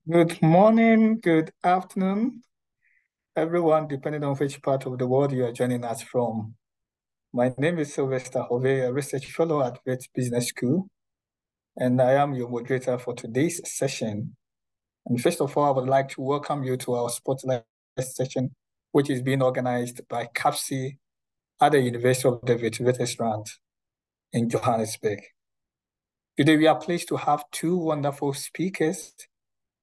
Good morning, good afternoon, everyone, depending on which part of the world you are joining us from. My name is Sylvester Horvey, a research fellow at Wits Business School, and I am your moderator for today's session. And first of all, I would like to welcome you to our Spotlight session, which is being organized by CAPSI at the University of the Witwatersrand in Johannesburg. Today, we are pleased to have two wonderful speakers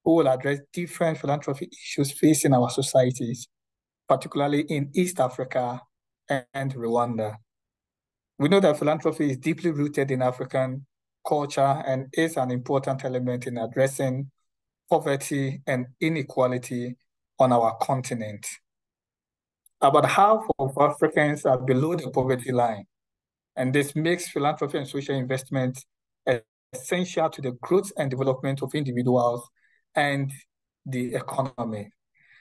who will address different philanthropy issues facing our societies, particularly in East Africa and Rwanda. We know that philanthropy is deeply rooted in African culture and is an important element in addressing poverty and inequality on our continent. About half of Africans are below the poverty line, and this makes philanthropy and social investment essential to the growth and development of individuals and the economy.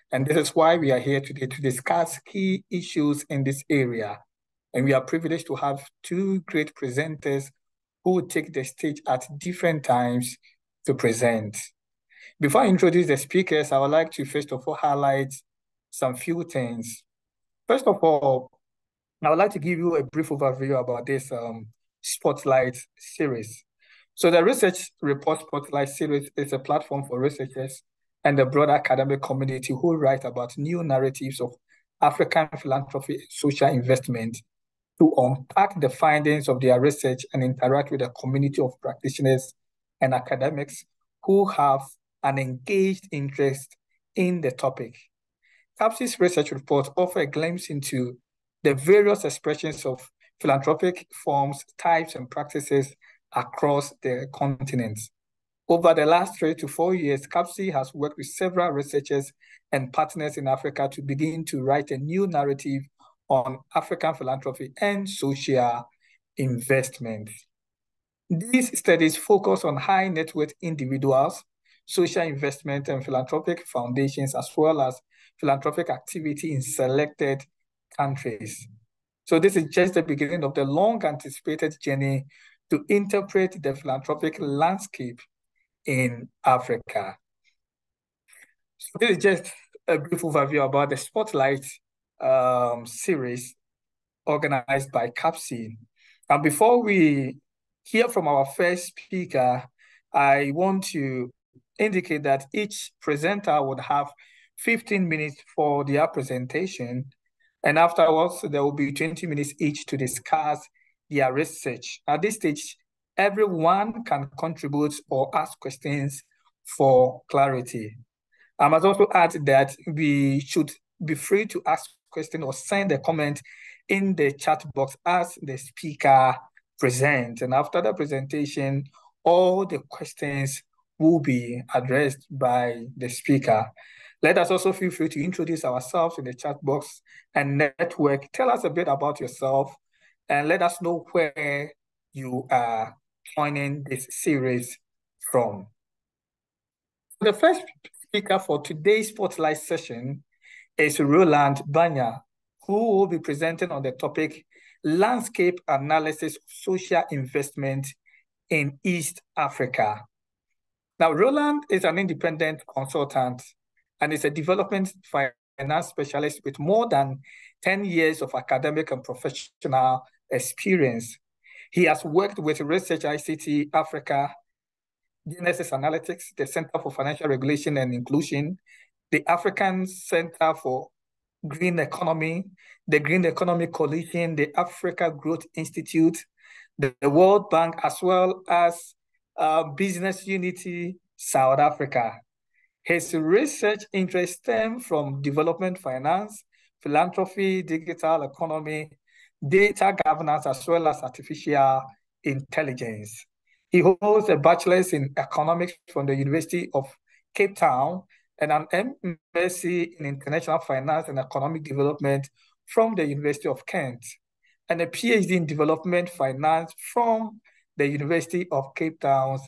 And this is why we are here today to discuss key issues in this area. And we are privileged to have two great presenters who will take the stage at different times to present. Before I introduce the speakers, I would like to first of all highlight some few things. First of all, I would like to give you a brief overview about this Spotlight series. So the Research Report Spotlight series is a platform for researchers and the broader academic community who write about new narratives of African philanthropy and social investment to unpack the findings of their research and interact with a community of practitioners and academics who have an engaged interest in the topic. CAPSI's research reports offer a glimpse into the various expressions of philanthropic forms, types, and practices across the continent. Over the last 3 to 4 years, CAPSI has worked with several researchers and partners in Africa to begin to write a new narrative on African philanthropy and social investment. These studies focus on high net worth individuals, social investment and philanthropic foundations, as well as philanthropic activity in selected countries. So this is just the beginning of the long anticipated journey to interpret the philanthropic landscape in Africa. So this is just a brief overview about the Spotlight series organized by CAPSI. And before we hear from our first speaker, I want to indicate that each presenter would have 15 minutes for their presentation. And afterwards, there will be 20 minutes each to discuss their research. At this stage, everyone can contribute or ask questions for clarity. I must also add that we should be free to ask questions or send a comment in the chat box as the speaker presents. And after the presentation, all the questions will be addressed by the speaker. Let us also feel free to introduce ourselves in the chat box and network. Tell us a bit about yourself and let us know where you are joining this series from. The first speaker for today's Spotlight session is Roland Banya, who will be presenting on the topic Landscape Analysis of Social Investment in East Africa. Now, Roland is an independent consultant and is a development finance specialist with more than 10 years of academic and professional experience. He has worked with Research ICT Africa, Genesis Analytics, the Center for Financial Regulation and Inclusion, the African Center for Green Economy, the Green Economy Coalition, the Africa Growth Institute, the World Bank, as well as Business Unity South Africa. His research interests stem from development finance, philanthropy, digital economy, data governance, as well as artificial intelligence. He holds a bachelor's in economics from the University of Cape Town and an MSc in international finance and economic development from the University of Kent, and a PhD in development finance from the University of Cape Town's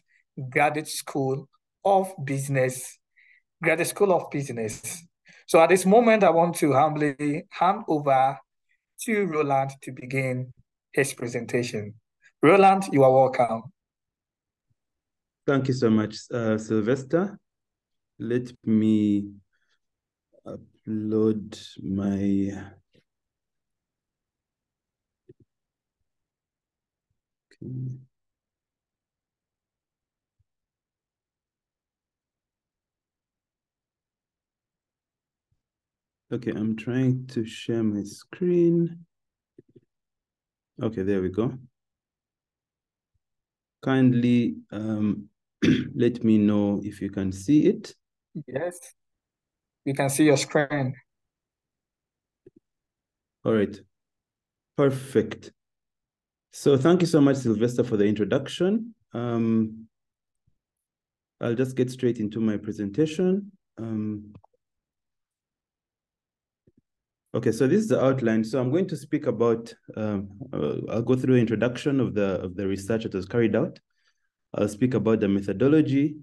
Graduate School of Business. So at this moment, I want to humbly hand over to Roland to begin his presentation. Roland, you are welcome. Thank you so much, Sylvester. Let me upload my... Okay. Okay, I'm trying to share my screen. Okay, there we go. Kindly let me know if you can see it. Yes, you can see your screen. All right, perfect. So thank you so much, Sylvester, for the introduction. I'll just get straight into my presentation. Okay, so this is the outline. So I'm going to speak about, I'll go through an introduction of the research that was carried out. I'll speak about the methodology,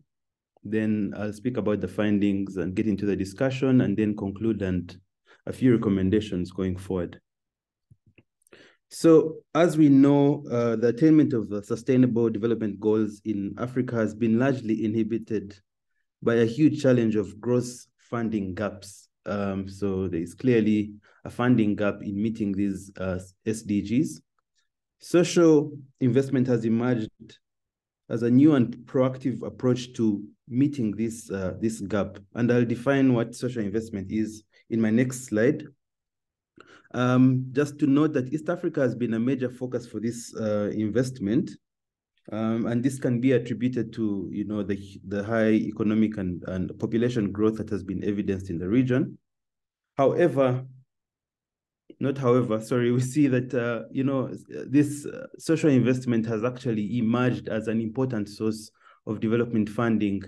then I'll speak about the findings and get into the discussion, and then conclude and a few recommendations going forward. So as we know, the attainment of the sustainable development goals in Africa has been largely inhibited by a huge challenge of gross funding gaps. So there is clearly a funding gap in meeting these SDGs. Social investment has emerged as a new and proactive approach to meeting this gap. And I'll define what social investment is in my next slide. Just to note that East Africa has been a major focus for this investment. And this can be attributed to, the high economic and population growth that has been evidenced in the region. However, we see that, this social investment has actually emerged as an important source of development funding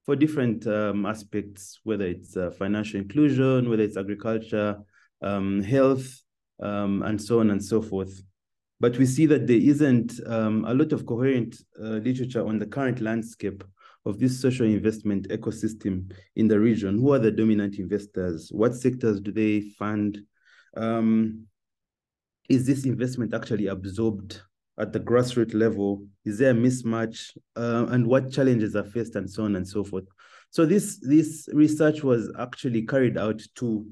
for different aspects, whether it's financial inclusion, whether it's agriculture, health, and so on and so forth. But we see that there isn't a lot of coherent literature on the current landscape of this social investment ecosystem in the region. Who are the dominant investors? What sectors do they fund? Is this investment actually absorbed at the grassroots level? Is there a mismatch? And what challenges are faced, and so on and so forth? So this research was actually carried out to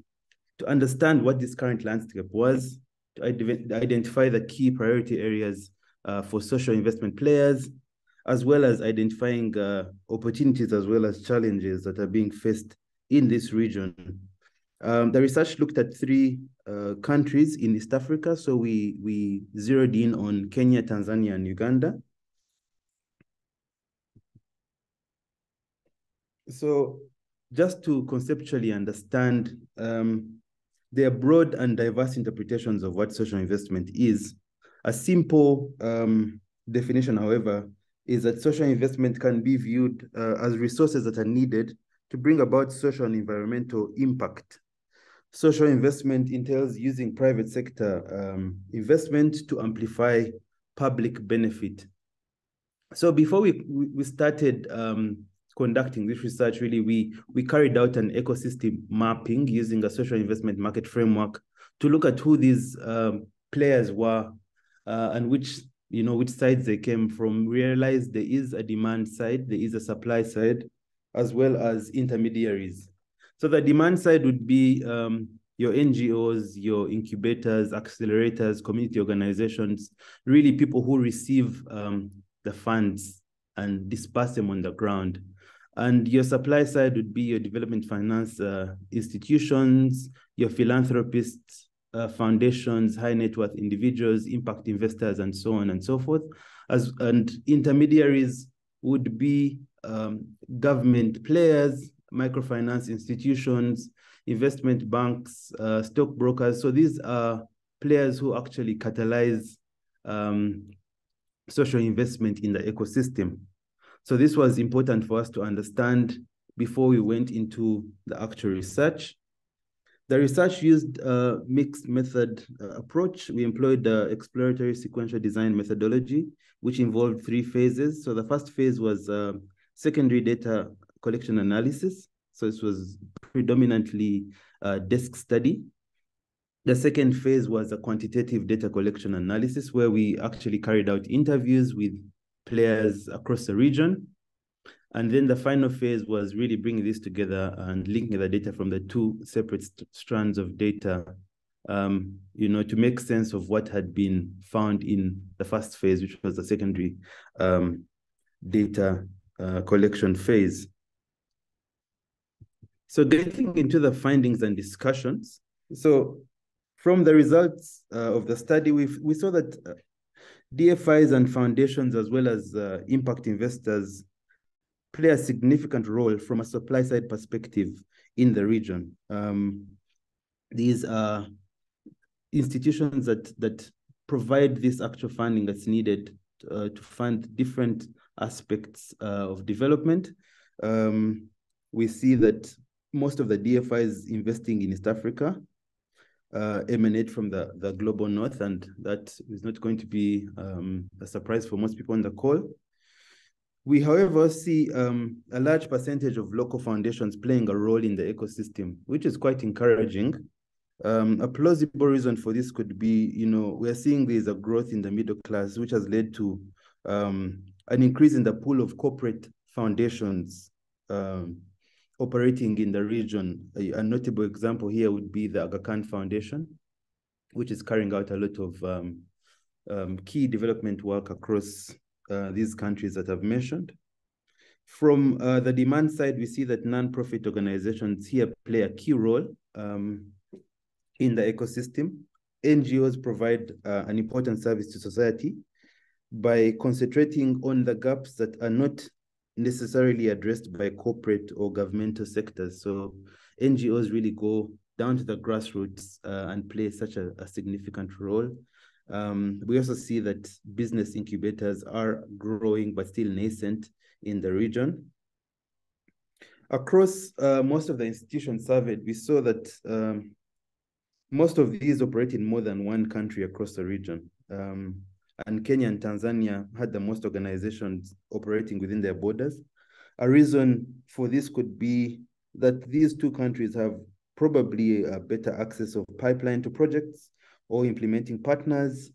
understand what this current landscape was, to identify the key priority areas for social investment players, as well as identifying opportunities as well as challenges that are being faced in this region. The research looked at 3 countries in East Africa. So we zeroed in on Kenya, Tanzania, and Uganda. So just to conceptually understand, there are broad and diverse interpretations of what social investment is. A simple definition, however, is that social investment can be viewed as resources that are needed to bring about social and environmental impact. Social investment entails using private sector investment to amplify public benefit. So before we started conducting this research, really, we carried out an ecosystem mapping using a social investment market framework to look at who these players were and which sides they came from. We realized there is a demand side, there is a supply side, as well as intermediaries. So the demand side would be your NGOs, your incubators, accelerators, community organizations, really people who receive the funds and disperse them on the ground. And your supply side would be your development finance institutions, your philanthropists, foundations, high net worth individuals, impact investors, and so on and so forth. And intermediaries would be government players, microfinance institutions, investment banks, stockbrokers. So these are players who actually catalyze social investment in the ecosystem. So this was important for us to understand before we went into the actual research. The research used a mixed method approach. We employed the exploratory sequential design methodology, which involved 3 phases. So the first phase was secondary data collection analysis. So this was predominantly desk study. The second phase was a quantitative data collection analysis, where we actually carried out interviews with players across the region. And then the final phase was really bringing this together and linking the data from the two separate strands of data, to make sense of what had been found in the first phase, which was the secondary data collection phase. So getting into the findings and discussions. So from the results of the study, we saw that DFIs and foundations, as well as impact investors, play a significant role from a supply side perspective in the region. These are institutions that provide this actual funding that's needed to fund different aspects of development. We see that most of the DFIs investing in East Africa emanate from the global north, and that is not going to be a surprise for most people on the call. We, however, see a large percentage of local foundations playing a role in the ecosystem, which is quite encouraging. A plausible reason for this could be, we're seeing there's a growth in the middle class, which has led to an increase in the pool of corporate foundations operating in the region. A notable example here would be the Aga Khan Foundation, which is carrying out a lot of key development work across these countries that I've mentioned. From the demand side, we see that non-profit organizations here play a key role in the ecosystem. NGOs provide an important service to society by concentrating on the gaps that are not necessarily addressed by corporate or governmental sectors. So NGOs really go down to the grassroots and play such a significant role. We also see that business incubators are growing but still nascent in the region. Across most of the institutions surveyed, we saw that most of these operate in more than one country across the region. And Kenya and Tanzania had the most organizations operating within their borders. A reason for this could be that these two countries have probably a better access of pipeline to projects or implementing partners.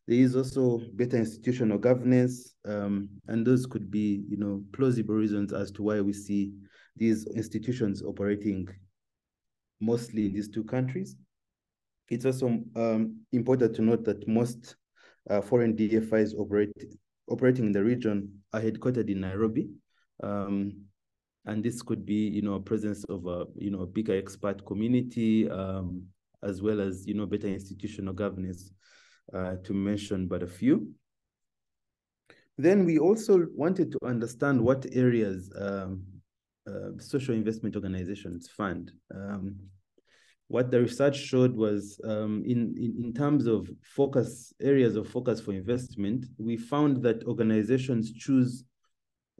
There is also better institutional governance, and those could be, plausible reasons as to why we see these institutions operating mostly in these two countries. It's also important to note that most foreign DFIs operating in the region are headquartered in Nairobi. And this could be, a presence of a bigger expert community, as well as, better institutional governance, to mention but a few. Then we also wanted to understand what areas social investment organizations fund. What the research showed was in terms of areas of focus for investment, we found that organizations choose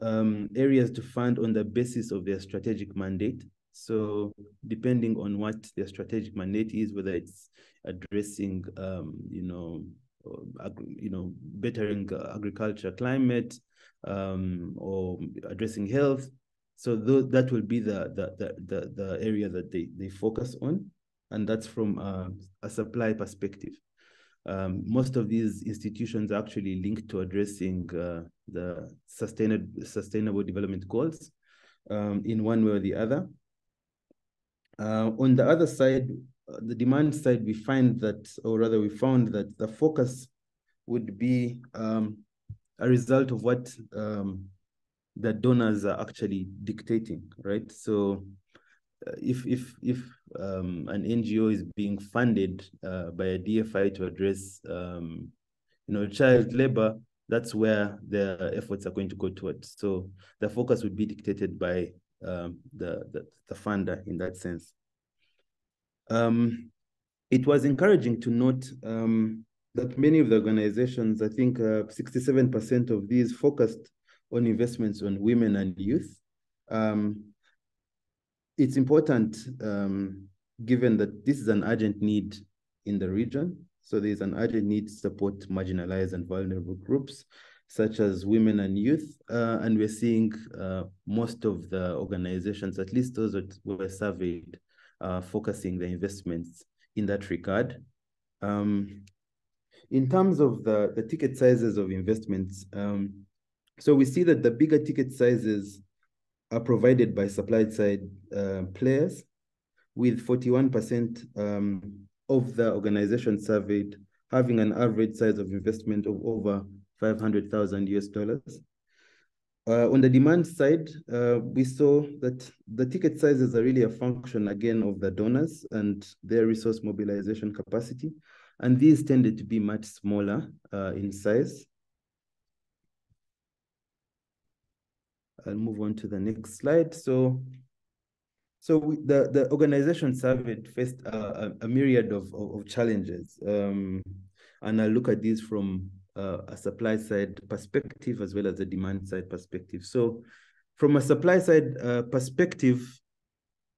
areas to fund on the basis of their strategic mandate. So depending on what their strategic mandate is, whether it's addressing, bettering agriculture, climate, or addressing health. So that will be the area that they focus on, and that's from a supply perspective. Most of these institutions are actually linked to addressing the sustainable development goals in one way or the other. On the other side, the demand side, we found that the focus would be a result of what the donors are actually dictating, right? So if an NGO is being funded by a DFI to address child labor, that's where their efforts are going to go towards. So the focus would be dictated by the funder in that sense. It was encouraging to note that many of the organizations, I think 67% of these focused on investments on women and youth. It's important, given that this is an urgent need in the region. So there's an urgent need to support marginalized and vulnerable groups, such as women and youth. And we're seeing most of the organizations, at least those that were surveyed, focusing the investments in that regard. In terms of the ticket sizes of investments, so we see that the bigger ticket sizes are provided by supply-side players, with 41% of the organizations surveyed having an average size of investment of over 500,000 US dollars. On the demand side, we saw that the ticket sizes are really a function, again, of the donors and their resource mobilization capacity. And these tended to be much smaller in size. I'll move on to the next slide. So the organization surveyed faced a myriad of challenges. And I'll look at these from a supply side perspective as well as a demand side perspective. So from a supply side perspective,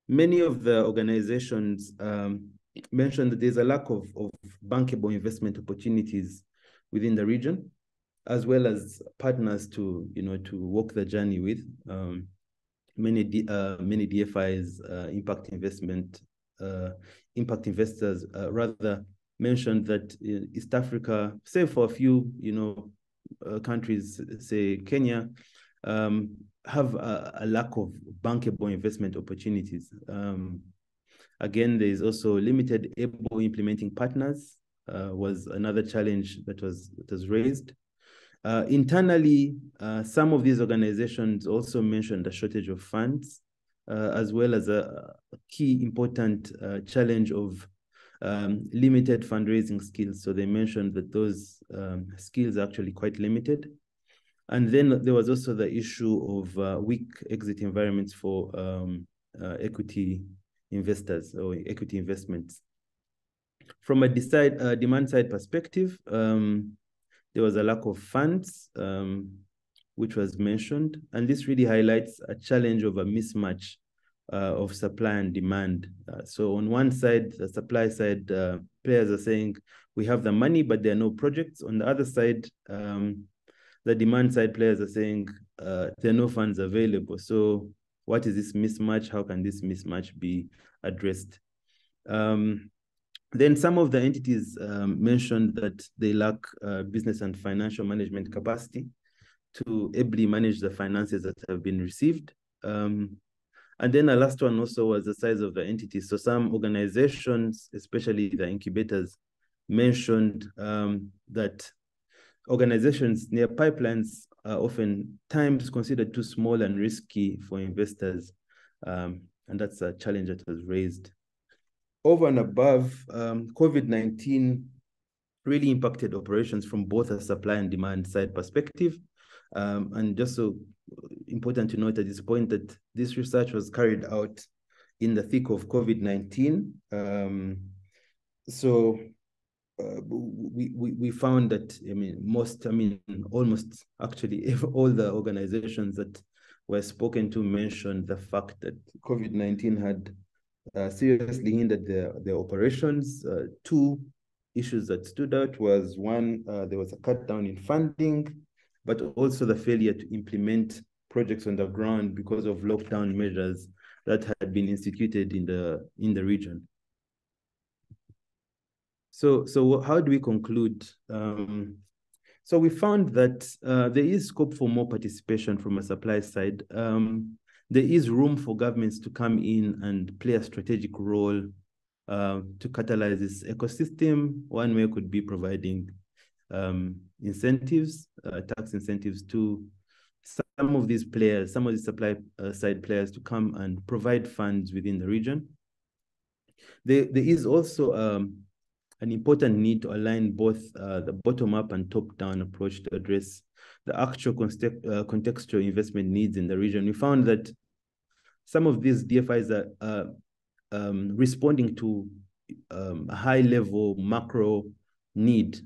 many of the organizations mentioned that there's a lack of bankable investment opportunities within the region, as well as partners to walk the journey with. Many DFIs, impact investors rather mentioned that East Africa, say for a few countries, say Kenya, have a lack of bankable investment opportunities. Again, there is also limited able implementing partners, was another challenge that was raised. Internally, some of these organizations also mentioned a shortage of funds, as well as a key important challenge of limited fundraising skills. So they mentioned that those skills are actually quite limited. And then there was also the issue of weak exit environments for equity investors or equity investments. From a demand side perspective, there was a lack of funds, which was mentioned. And this really highlights a challenge of a mismatch of supply and demand. So on one side, the supply side players are saying, we have the money, but there are no projects. On the other side, the demand side players are saying, there are no funds available. So what is this mismatch? How can this mismatch be addressed? Then some of the entities mentioned that they lack business and financial management capacity to ably manage the finances that have been received. And then the last one also was the size of the entities. So some organizations, especially the incubators, mentioned that organizations near pipelines are oftentimes considered too small and risky for investors. And that's a challenge that was raised. Over and above, COVID-19 really impacted operations from both a supply and demand side perspective. And just so important to note at this point that this research was carried out in the thick of COVID-19. We found that, almost actually all the organizations that were spoken to mentioned the fact that COVID-19 had seriously hindered their operations. Two issues that stood out was one, there was a cut down in funding, but also the failure to implement projects on the ground because of lockdown measures that had been instituted in the region. So how do we conclude? So we found that there is scope for more participation from a supply side. There is room for governments to come in and play a strategic role to catalyze this ecosystem. One way could be providing incentives, tax incentives to some of these players, some of the supply side players to come and provide funds within the region. There is also an important need to align both the bottom-up and top-down approach to address the actual contextual investment needs in the region. We found that some of these DFIs are responding to a high-level macro need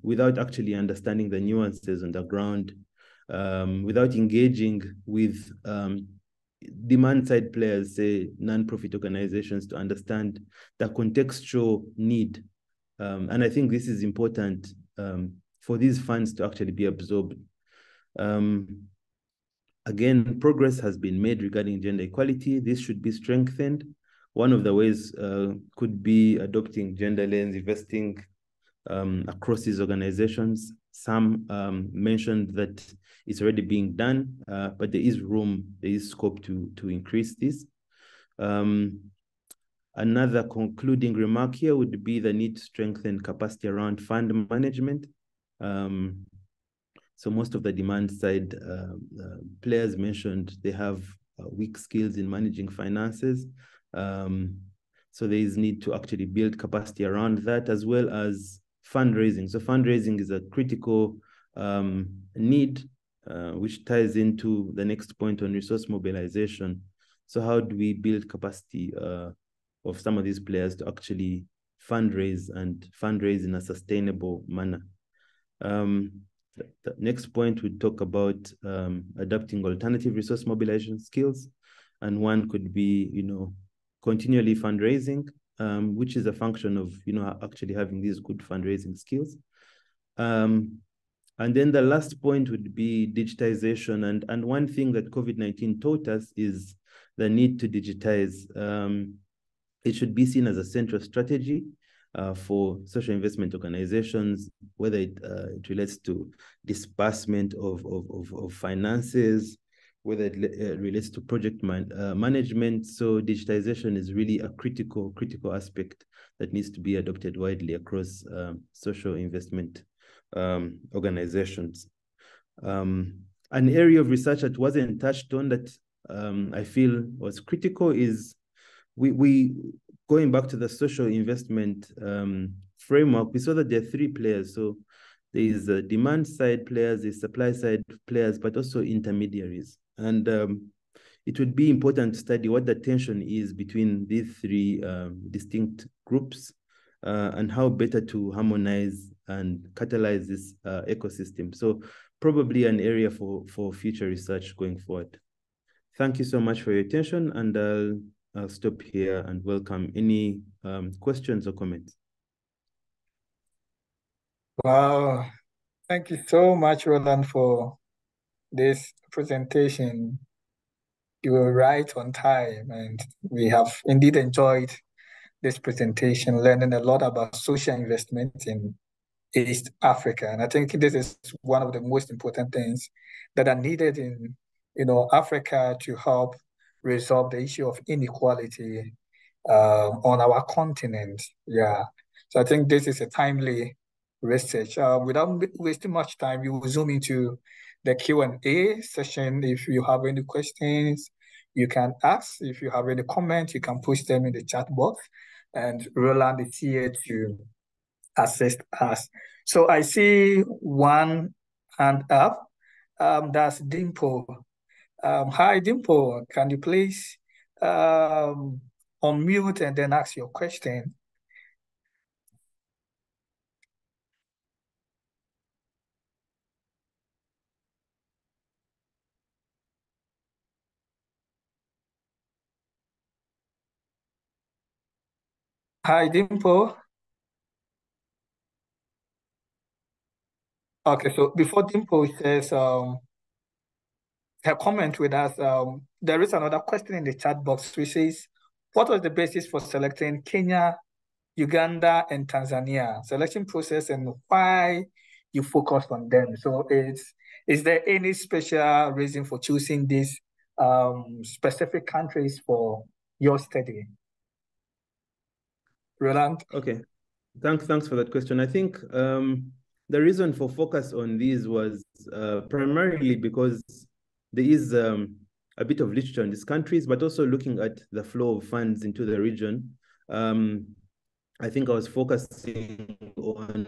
without actually understanding the nuances on the ground, without engaging with demand-side players, say non-profit organizations, to understand the contextual need. And I think this is important for these funds to actually be absorbed. Again, progress has been made regarding gender equality. This should be strengthened. One of the ways could be adopting gender lens investing across these organizations. some mentioned that it's already being done, but there is scope to increase this. Another concluding remark here would be the need to strengthen capacity around fund management. So most of the demand side players mentioned they have weak skills in managing finances. So there is need to actually build capacity around that, as well as fundraising. So fundraising is a critical need, which ties into the next point on resource mobilization. So how do we build capacity of some of these players to actually fundraise in a sustainable manner? The next point we talk about adopting alternative resource mobilization skills, and one could be, continually fundraising, which is a function of, actually having these good fundraising skills. And then the last point would be digitization, and one thing that COVID-19 taught us is the need to digitize. It should be seen as a central strategy for social investment organizations, whether it relates to disbursement of finances, whether it relates to project management. So digitization is really a critical aspect that needs to be adopted widely across social investment organizations. An area of research that wasn't touched on that I feel was critical is we going back to the social investment framework, we saw that there are three players. So there is demand side players, there's supply side players, but also intermediaries. And it would be important to study what the tension is between these three distinct groups and how better to harmonize and catalyze this ecosystem. So probably an area for future research going forward. Thank you so much for your attention, and I'll stop here and welcome any questions or comments. Wow, thank you so much, Roland, for this presentation. You were right on time, and we have indeed enjoyed this presentation, learning a lot about social investment in East Africa. And I think this is one of the most important things that are needed in, Africa to help resolve the issue of inequality on our continent. Yeah. So I think this is a timely research. Without wasting much time, we will zoom into the Q&A session. If you have any questions, you can ask. If you have any comments, you can push them in the chat box. And Roland is here to assist us. So I see one hand up. That's Dimple. Hi, Dimple. Can you please unmute and then ask your question? Hi, Dimple. Okay, so before Dimple says her comment with us, there is another question in the chat box which says, what was the basis for selecting Kenya, Uganda, and Tanzania selection process, and why you focused on them? So is there any special reason for choosing these specific countries for your study? Roland? Okay, thanks for that question. I think the reason for focus on these was primarily because there is a bit of literature in these countries, but also looking at the flow of funds into the region. I think I was focusing on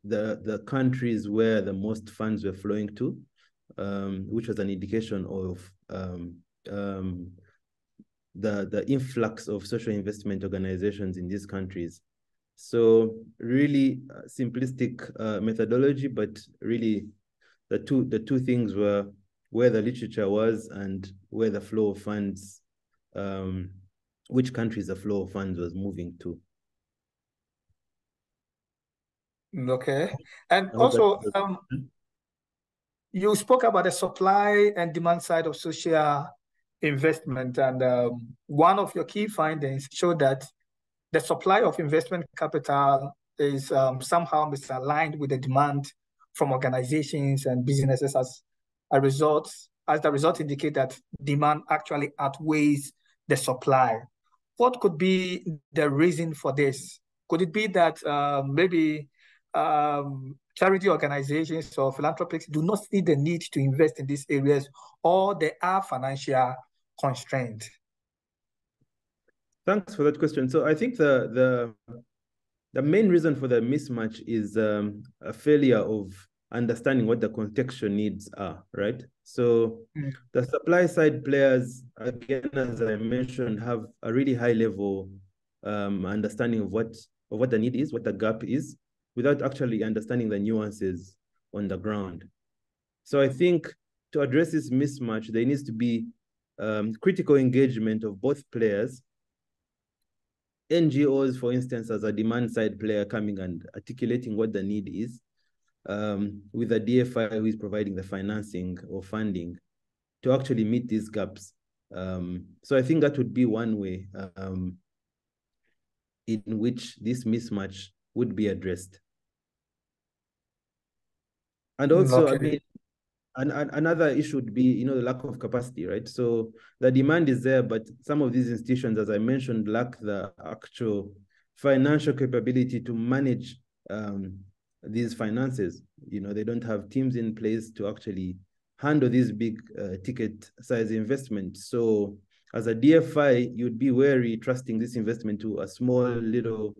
the countries where the most funds were flowing to, which was an indication of the influx of social investment organizations in these countries. So really simplistic methodology, but really the two things were where the literature was and where the flow of funds, which countries the flow of funds was moving to. Okay. And also, you spoke about the supply and demand side of social investment, and one of your key findings showed that the supply of investment capital is somehow misaligned with the demand from organizations and businesses as the result indicate that demand actually outweighs the supply. What could be the reason for this? Could it be that maybe charity organizations or philanthropists do not see the need to invest in these areas, or they are financial constraints? Thanks for that question. So I think the main reason for the mismatch is a failure of understanding what the contextual needs are, right? So the supply side players, again, as I mentioned, have a really high level understanding of what the need is, what the gap is, without actually understanding the nuances on the ground. So I think to address this mismatch, there needs to be critical engagement of both players. NGOs, for instance, as a demand side player coming and articulating what the need is, with a DFI who is providing the financing or funding to actually meet these gaps. So I think that would be one way in which this mismatch would be addressed. And also, Okay. I mean, another issue would be, the lack of capacity, right? So the demand is there, but some of these institutions, as I mentioned, lack the actual financial capability to manage these finances. They don't have teams in place to actually handle these big ticket size investments. So as a DFI, you'd be wary trusting this investment to a small little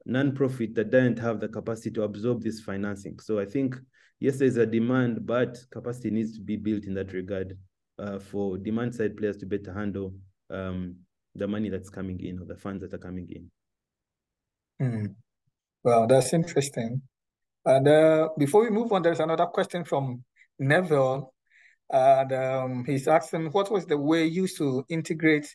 non-profit that doesn't have the capacity to absorb this financing. So I think, yes, there's a demand, but capacity needs to be built in that regard for demand side players to better handle the money that's coming in, or the funds that are coming in. Well, that's interesting. And before we move on, there's another question from Neville. And he's asking, what was the way used to integrate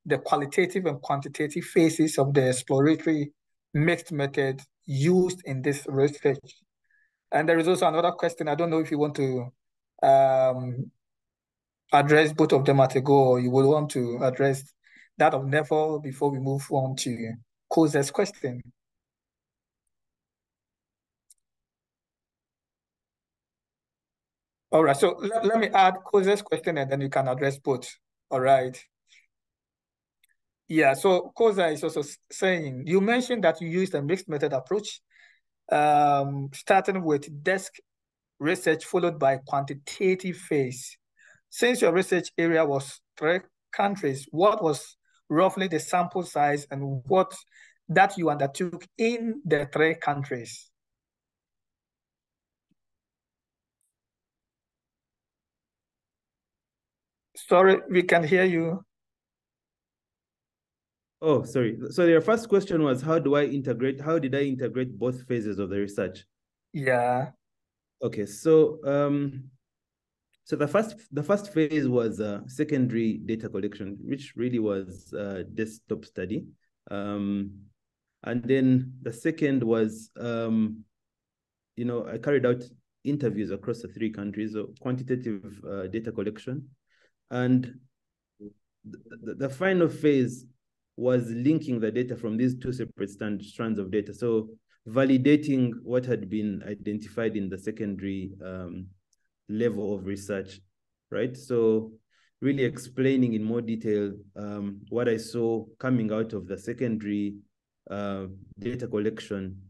the qualitative and quantitative phases of the exploratory mixed method used in this research? And there is also another question. I don't know if you want to address both of them at a go, or you would want to address that of Neville before we move on to Koze's question. All right, so let me add Koze's question and then you can address both. All right. Yeah, so Koza is also saying, you mentioned that you used a mixed method approach, starting with desk research followed by quantitative phase. Since your research area was 3 countries, what was roughly the sample size and what that you undertook in the 3 countries? Sorry, we can hear you. Oh, sorry. So your first question was, how did I integrate both phases of the research? Yeah. Okay, so so the first phase was secondary data collection, which really was a desktop study. And then the second was, I carried out interviews across the 3 countries, so quantitative data collection. And the final phase was linking the data from these 2 separate strands of data. So validating what had been identified in the secondary level of research, right? So really explaining in more detail what I saw coming out of the secondary data collection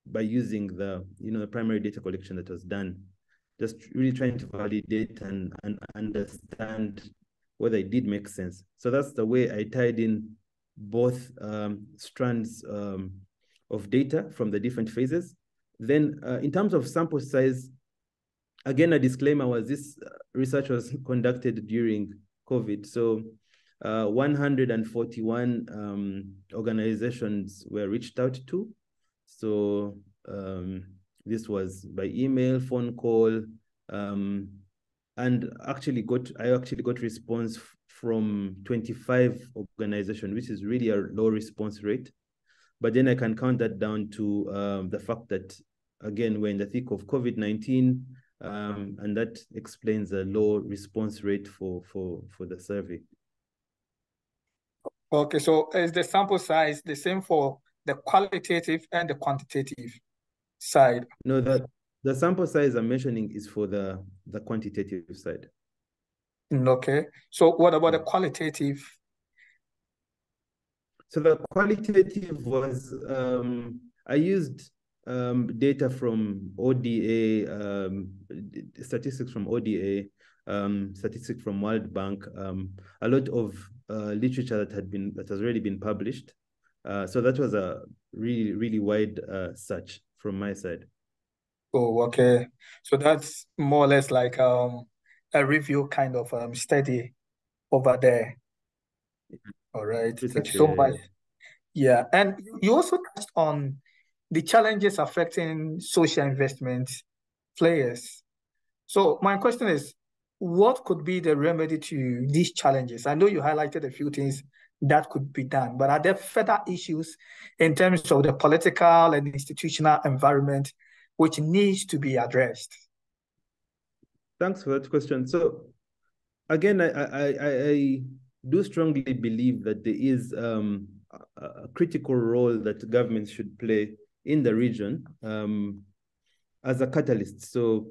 by using the primary data collection that was done. Just really trying to validate and understand whether it did make sense. So that's the way I tied in both strands of data from the different phases. Then in terms of sample size, again, a disclaimer was this research was conducted during COVID. So 141 organizations were reached out to. So this was by email, phone call, and I actually got response from 25 organizations, which is really a low response rate. But then I can count that down to the fact that, again, we're in the thick of COVID-19, and that explains the low response rate for the survey. Okay, so is the sample size the same for the qualitative and the quantitative side? No, The sample size I'm mentioning is for the quantitative side. Okay. So what about the qualitative? So the qualitative was, I used data from ODA, statistics from ODA, statistics from World Bank, a lot of literature that has already been published. So that was a really, really wide search from my side. Oh, okay. So that's more or less like a review kind of study over there. All right. Thank Research, you so much. yeah. Yeah. And you also touched on the challenges affecting social investment players. So my question is, what could be the remedy to these challenges? I know you highlighted a few things that could be done, but are there further issues in terms of the political and institutional environment which needs to be addressed? Thanks for that question. So again, I do strongly believe that there is a critical role that governments should play in the region as a catalyst. So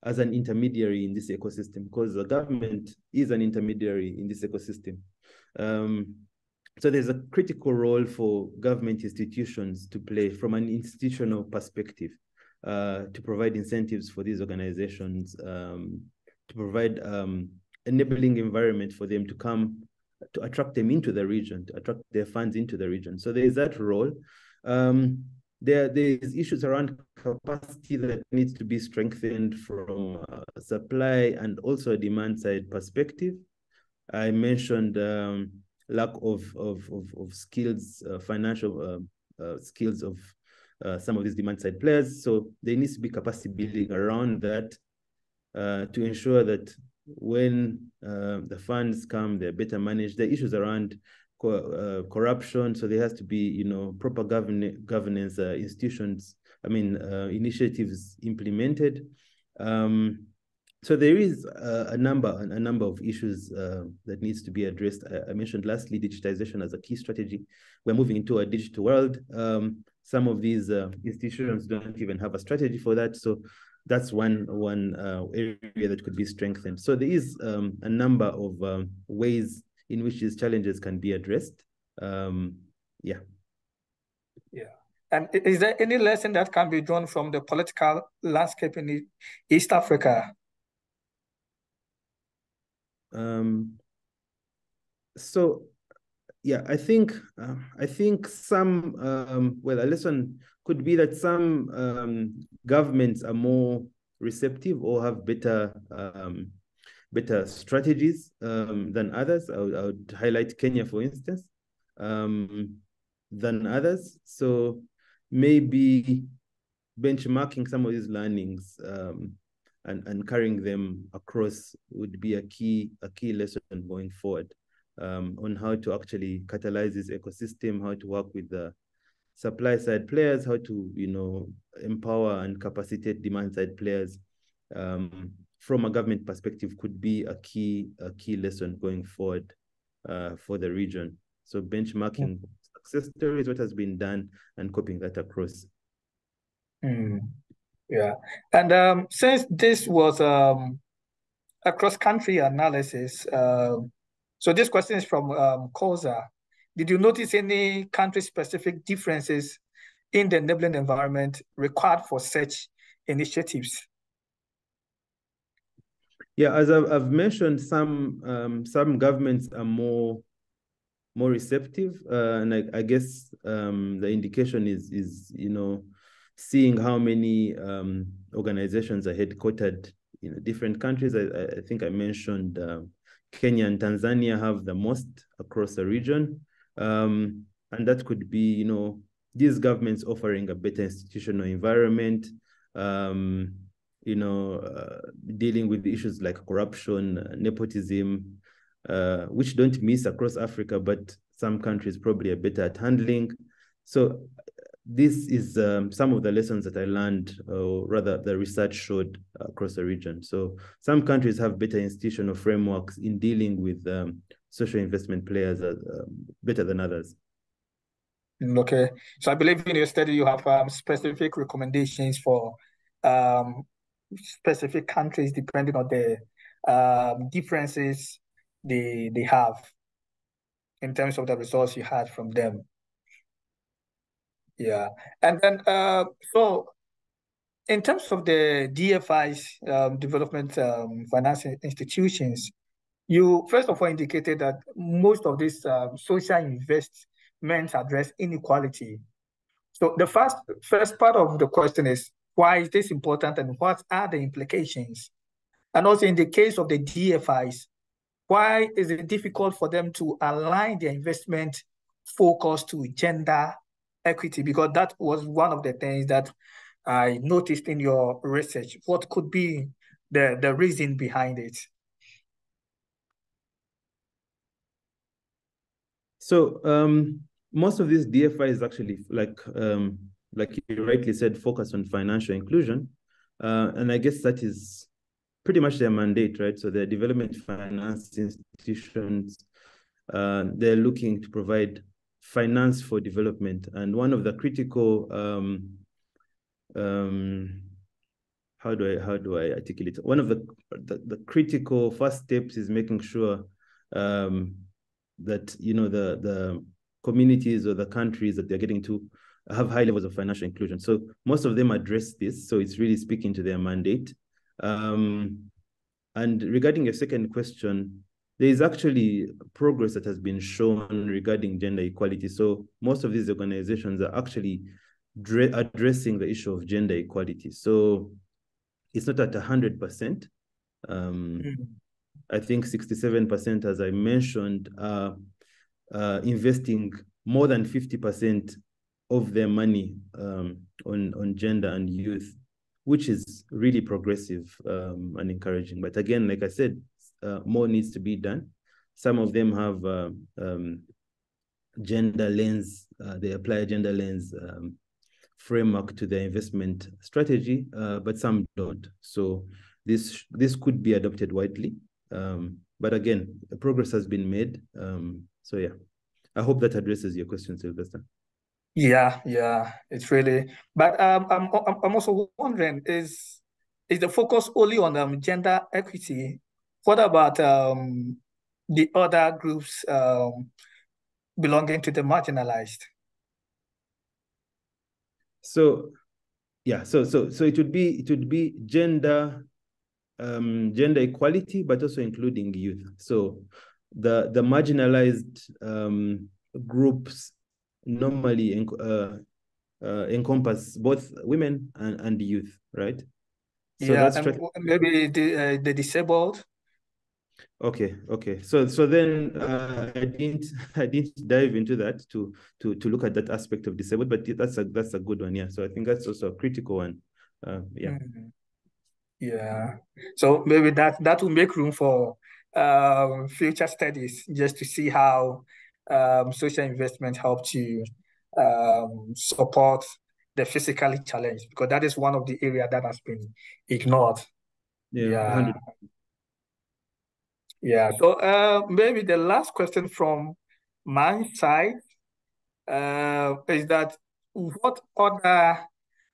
as an intermediary in this ecosystem, because the government is an intermediary in this ecosystem. So there's a critical role for government institutions to play from an institutional perspective, to provide incentives for these organizations, to provide enabling environment for them to come, to attract them into the region, to attract their funds into the region. So there is that role. There's issues around capacity that needs to be strengthened from a supply and also a demand side perspective. I mentioned lack of skills, financial skills of some of these demand side players. So there needs to be capacity building around that to ensure that when the funds come, they're better managed. The issues around corruption, so there has to be, proper governance institutions, initiatives implemented. So there is a number of issues that needs to be addressed. I mentioned lastly, digitization as a key strategy. We're moving into a digital world. Some of these institutions don't even have a strategy for that. So that's one area that could be strengthened. So there is a number of ways in which these challenges can be addressed. Yeah. And is there any lesson that can be drawn from the political landscape in East Africa? So yeah, I think some a lesson could be that some governments are more receptive or have better strategies than others. I would highlight Kenya, for instance, than others. So maybe benchmarking some of these learnings and carrying them across would be a key lesson going forward. On how to actually catalyze this ecosystem, how to work with the supply side players, how to empower and capacitate demand side players from a government perspective could be a key lesson going forward for the region. So benchmarking success stories, what has been done, and copying that across. Yeah, and since this was a cross-country analysis, so this question is from Koza. Did you notice any country-specific differences in the enabling environment required for such initiatives? Yeah, as I've mentioned, some governments are more receptive, and I guess the indication is seeing how many organizations are headquartered in different countries. I think I mentioned Kenya and Tanzania have the most across the region. And that could be, these governments offering a better institutional environment, dealing with issues like corruption, nepotism, which don't miss across Africa, but some countries probably are better at handling. So this is some of the lessons that I learned, or rather the research showed across the region. So some countries have better institutional frameworks in dealing with social investment players better than others. Okay. So I believe in your study you have specific recommendations for um, specific countries depending on the differences they have in terms of the results you had from them. Yeah. And then so in terms of the DFI's development financing institutions, you first of all indicated that most of these social investments address inequality. So the first part of the question is, why is this important and what are the implications? And also in the case of the DFIs, why is it difficult for them to align their investment focus to gender equity? Because that was one of the things that I noticed in your research. What could be the reason behind it? So most of these DFI is actually like you rightly said, focus on financial inclusion. And I guess that is pretty much their mandate, right? So they're development finance institutions. They're looking to provide finance for development. And one of the critical, how do I articulate it? One of the critical first steps is making sure that the communities or the countries that they're getting to have high levels of financial inclusion. So most of them address this. So it's really speaking to their mandate. And regarding your second question, there is actually progress that has been shown regarding gender equality. So most of these organizations are actually addressing the issue of gender equality. So it's not at 100%. I think 67%, as I mentioned, are investing more than 50% of their money on gender and youth, which is really progressive and encouraging. But again, like I said, more needs to be done. Some of them have gender lens, they apply a gender lens framework to their investment strategy, but some don't. So this could be adopted widely. But again, the progress has been made. So yeah, I hope that addresses your question, Sylvester. Yeah, it's really. But I'm also wondering, is the focus only on gender equity? What about the other groups belonging to the marginalized? So yeah, so it would be gender equality, but also including youth. So the marginalized groups normally encompass both women and youth, right? So Yeah, that's and maybe the disabled. okay. So then I didn't dive into that to look at that aspect of disabled, but that's a good one. Yeah. So I think that's also a critical one. Yeah. Yeah. So maybe that will make room for future studies just to see how social investment helps to support the physically challenged, because that is one of the areas that has been ignored. Yeah. Yeah. 100. Yeah. So maybe the last question from my side is that what other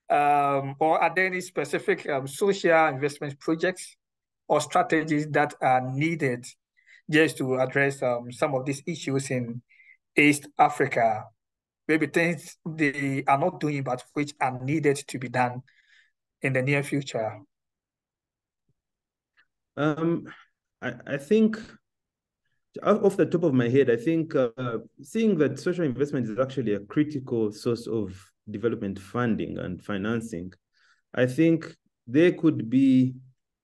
or are there any specific social investment projects or strategies that are needed just to address some of these issues in East Africa? Maybe things they are not doing, but which are needed to be done in the near future. I think off the top of my head, I think seeing that social investment is actually a critical source of development funding and financing, I think there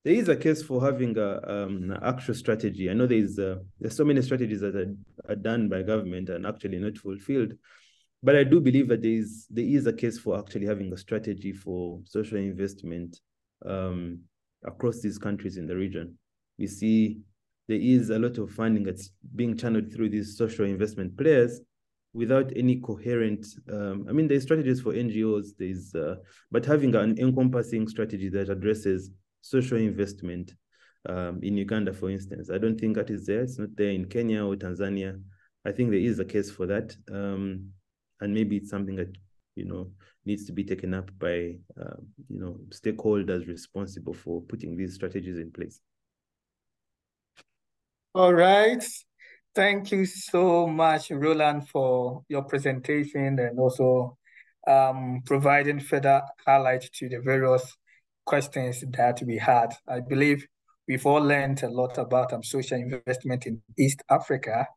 is a case for having an actual strategy. I know there's so many strategies that are done by government and actually not fulfilled, but I do believe that there is a case for actually having a strategy for social investment across these countries in the region. We see there is a lot of funding that's being channeled through these social investment players without any coherent, there's strategies for NGOs, but having an encompassing strategy that addresses social investment in Uganda, for instance, I don't think that is there. It's not there in Kenya or Tanzania. I think there is a case for that. and maybe it's something that, needs to be taken up by, stakeholders responsible for putting these strategies in place. All right. Thank you so much, Roland, for your presentation and also providing further highlight to the various questions that we had. I believe we've all learned a lot about social investment in East Africa,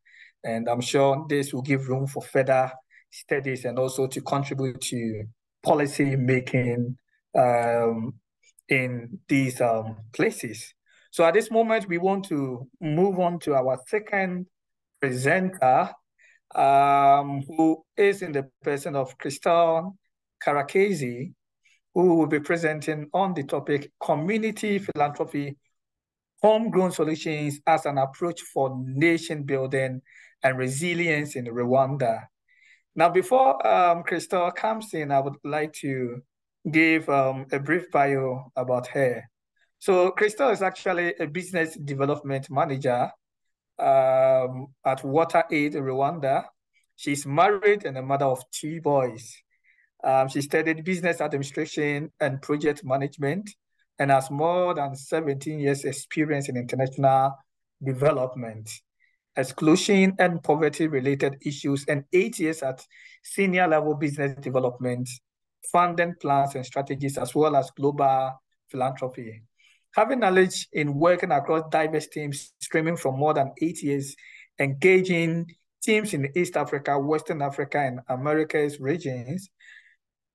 and I'm sure this will give room for further studies and also to contribute to policy making in these places. So at this moment, we want to move on to our second presenter, who is in the person of Christelle Karekezi, who will be presenting on the topic Community Philanthropy, Homegrown Solutions as an Approach for Nation Building and Resilience in Rwanda. Now, before Christelle comes in, I would like to give a brief bio about her. So Christelle is actually a business development manager at WaterAid Rwanda. She's married and a mother of 2 boys. She studied business administration and project management and has more than 17 years experience in international development, exclusion and poverty-related issues, and 8 years at senior level business development, funding plans and strategies, as well as global philanthropy. Having knowledge in working across diverse teams stemming from more than 8 years, engaging teams in East Africa, Western Africa, and Americas regions,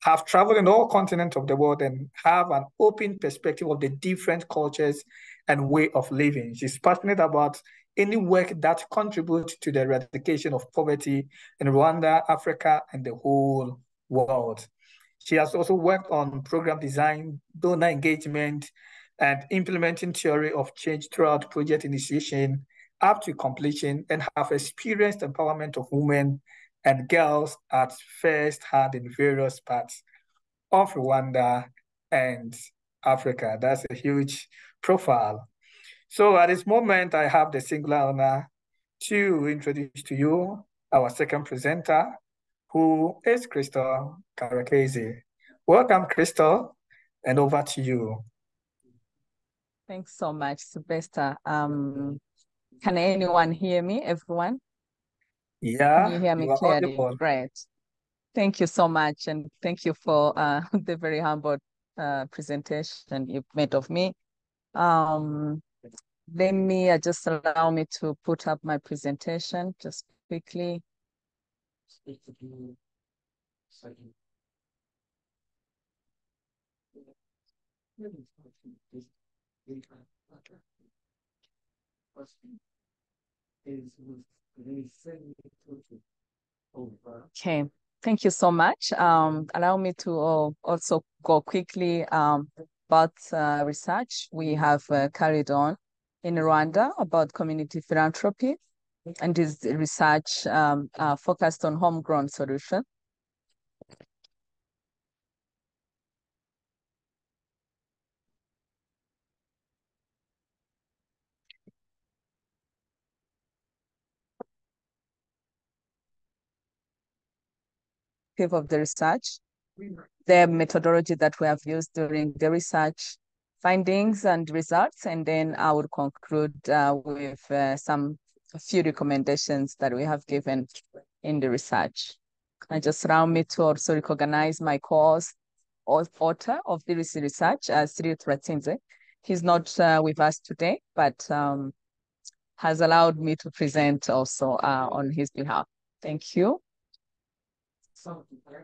have traveled in all continents of the world and have an open perspective of the different cultures and way of living. She's passionate about any work that contributes to the eradication of poverty in Rwanda, Africa, and the whole world. She has also worked on program design, donor engagement, and implementing theory of change throughout project initiation up to completion, and have experienced empowerment of women and girls at first hand in various parts of Rwanda and Africa. That's a huge profile. So at this moment, I have the singular honor to introduce to you our second presenter, who is Christelle Karekezi. Welcome, Christelle, and over to you. Thanks so much, Sylvester. Can anyone hear me, everyone? Yeah, can you hear me clearly? Audible. Great. Thank you so much, and thank you for the very humble presentation you've made of me. Let me just allow me to put up my presentation just quickly. Okay, thank you so much. Allow me to also go quickly about research we have carried on in Rwanda about community philanthropy, and this research focused on homegrown solutions. Of the research, the methodology that we have used during the research findings and results, and then I would conclude with a few recommendations that we have given in the research. I just allow me to also recognize my author of this research, Cyril Turatinze. He's not with us today, but has allowed me to present also on his behalf. Thank you.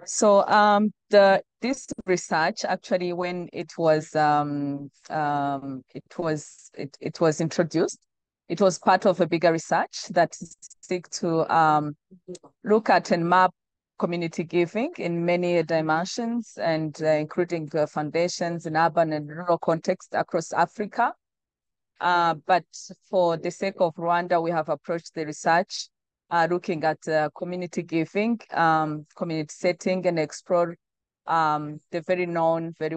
So this research actually, when it was introduced, it was part of a bigger research that seek to look at and map community giving in many dimensions, and including the foundations in urban and rural context across Africa. But for the sake of Rwanda, we have approached the research looking at community giving, community setting, and explore the very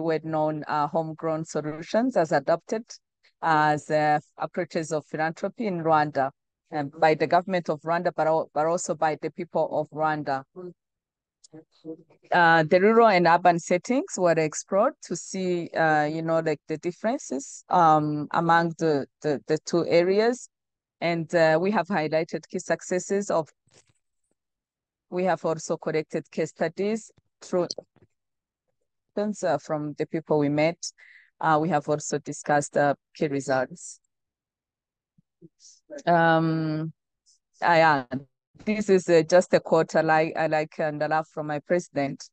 well-known homegrown solutions as adopted as approaches of philanthropy in Rwanda, by the government of Rwanda, but also by the people of Rwanda. The rural and urban settings were explored to see, like the differences among the two areas. And we have highlighted key successes of, we have also collected case studies through from the people we met. We have also discussed key results. This is just a quote I like and I love from my president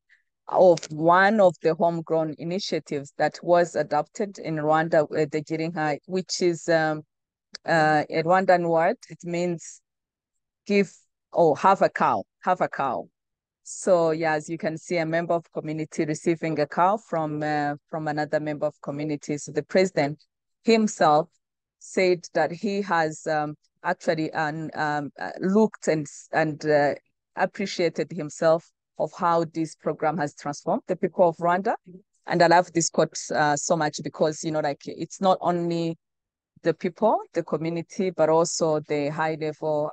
of one of the homegrown initiatives that was adopted in Rwanda, the Girinka, which is a Rwandan word. It means give or have a cow, have a cow. So yeah, as you can see, a member of community receiving a cow from another member of community. So the president himself said that he has actually looked and appreciated himself of how this program has transformed the people of Rwanda. And I love this quote so much because, like it's not only the people, the community, but also the high level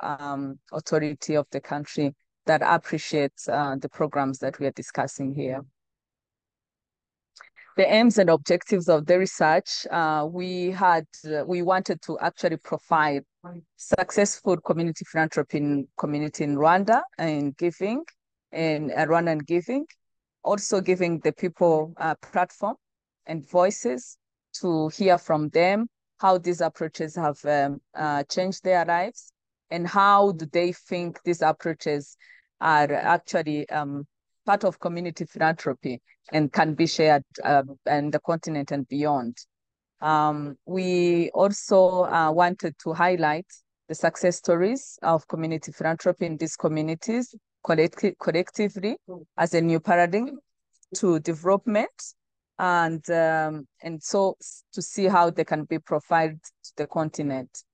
authority of the country that appreciates the programs that we are discussing here. The aims and objectives of the research, we wanted to actually provide successful community philanthropy in Rwanda and giving, and Rwandan giving, also giving the people a platform and voices to hear from them, how these approaches have changed their lives, and how do they think these approaches are actually part of community philanthropy and can be shared in the continent and beyond. We also wanted to highlight the success stories of community philanthropy in these communities collectively as a new paradigm to development, and so to see how they can be provided to the continent.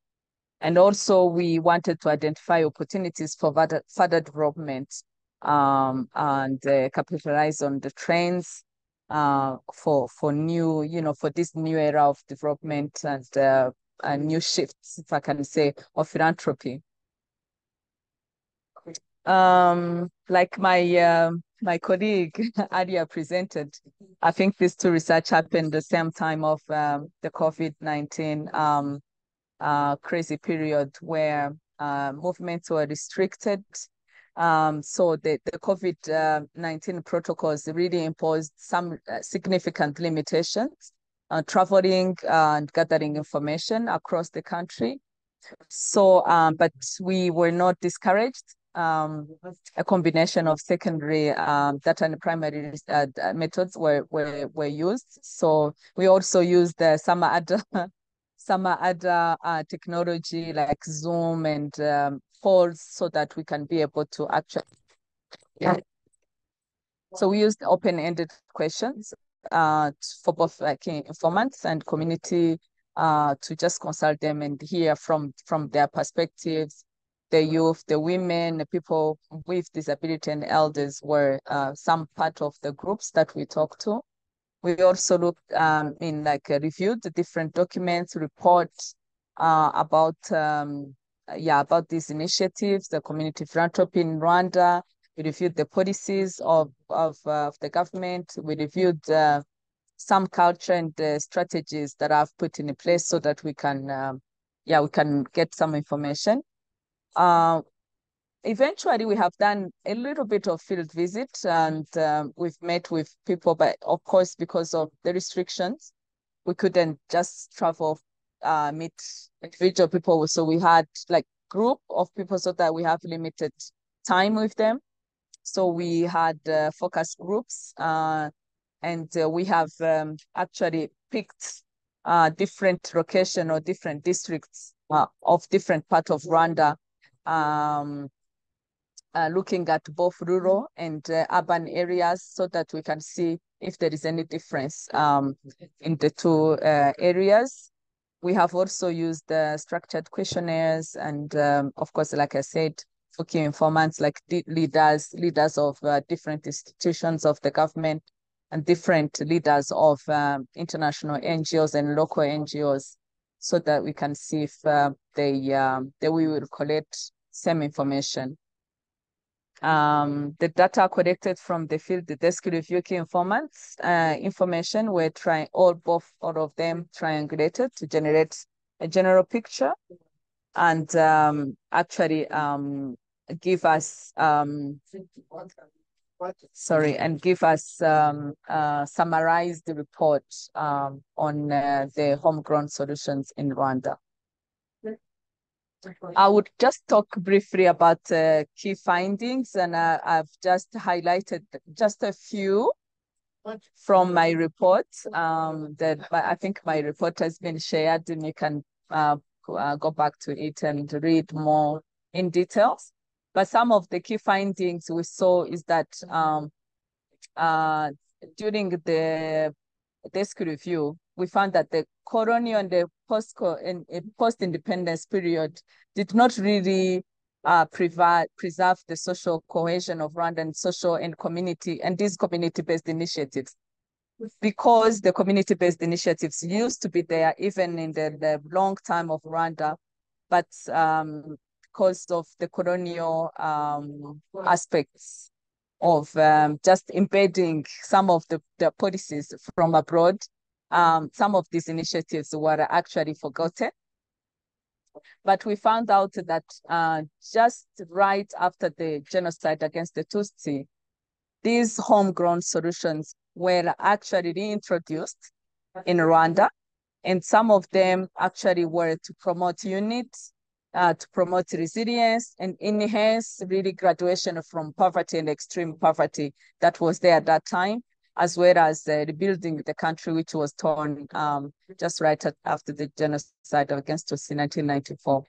And also we wanted to identify opportunities for further development and capitalize on the trends for new, for this new era of development and new shifts, if I can say, of philanthropy. Like my colleague earlier presented, I think these two research happened the same time of the COVID-19 crazy period where movements were restricted. So the COVID-19 protocols really imposed some significant limitations on traveling and gathering information across the country. So, but we were not discouraged. A combination of secondary data and primary methods were used. So we also used some other technology like Zoom and polls so that we can be able to actually. So we used open-ended questions for both informants and community to just consult them and hear from their perspectives. The youth, the women, the people with disability and elders were some part of the groups that we talked to. We also looked reviewed the different documents, reports about these initiatives, the community philanthropy in Rwanda. We reviewed the policies of the government. We reviewed some culture and strategies that I've put in place so that we can get some information. Eventually, we have done a little bit of field visit and we've met with people, but of course, because of the restrictions, we couldn't just travel, meet individual people. So we had like group of people so that we have limited time with them. So we had focus groups and we have actually picked different location or different districts of different part of Rwanda, looking at both rural and urban areas so that we can see if there is any difference in the two areas. We have also used structured questionnaires and of course, like I said, for key informants like leaders of different institutions of the government and different leaders of international NGOs and local NGOs so that we can see if we will collect same information. The data collected from the field, the desk review key informants, information were all of them triangulated to generate a general picture and actually give us summarize the report on the homegrown solutions in Rwanda. I would just talk briefly about key findings, and I've just highlighted just a few from my report. That I think my report has been shared, and you can go back to it and read more in details. But some of the key findings we saw is that during the desk review, we found that the colonial and the post-independence period did not really preserve the social cohesion of Rwandan social and community and these community-based initiatives, because the community-based initiatives used to be there even in the long time of Rwanda, but because of the colonial aspects of just embedding some of the policies from abroad, some of these initiatives were actually forgotten. But we found out that just right after the genocide against the Tutsi, these homegrown solutions were actually reintroduced in Rwanda, and some of them actually were to promote unity, to promote resilience and enhance really graduation from poverty and extreme poverty that was there at that time, as well as rebuilding the country, which was torn just right after the genocide against us in 1994.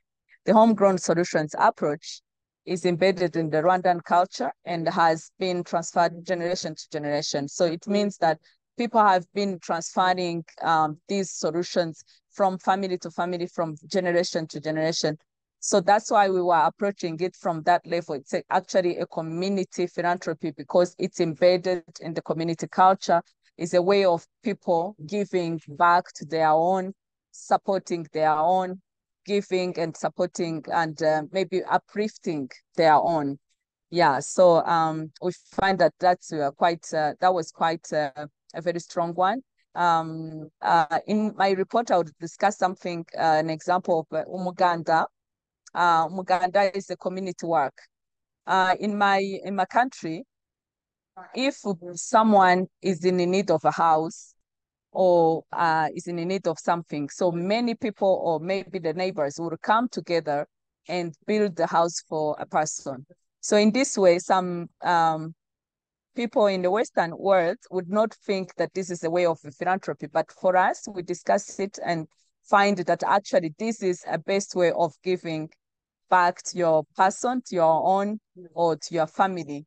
The homegrown solutions approach is embedded in the Rwandan culture and has been transferred generation to generation. So it means that people have been transferring these solutions from family to family, from generation to generation. So that's why we were approaching it from that level. It's actually a community philanthropy because it's embedded in the community culture. It's a way of people giving back to their own, supporting their own, giving and supporting and maybe uplifting their own. Yeah, so we find that that's that was quite a very strong one. In my report, I would discuss something, an example of Umuganda. Umuganda is a community work. In my country, if someone is in need of a house or is in need of something, so many people or maybe the neighbors will come together and build the house for a person. So in this way, some people in the Western world would not think that this is a way of philanthropy, but for us, we discuss it and find that actually this is a best way of giving back to your person, to your own, or to your family,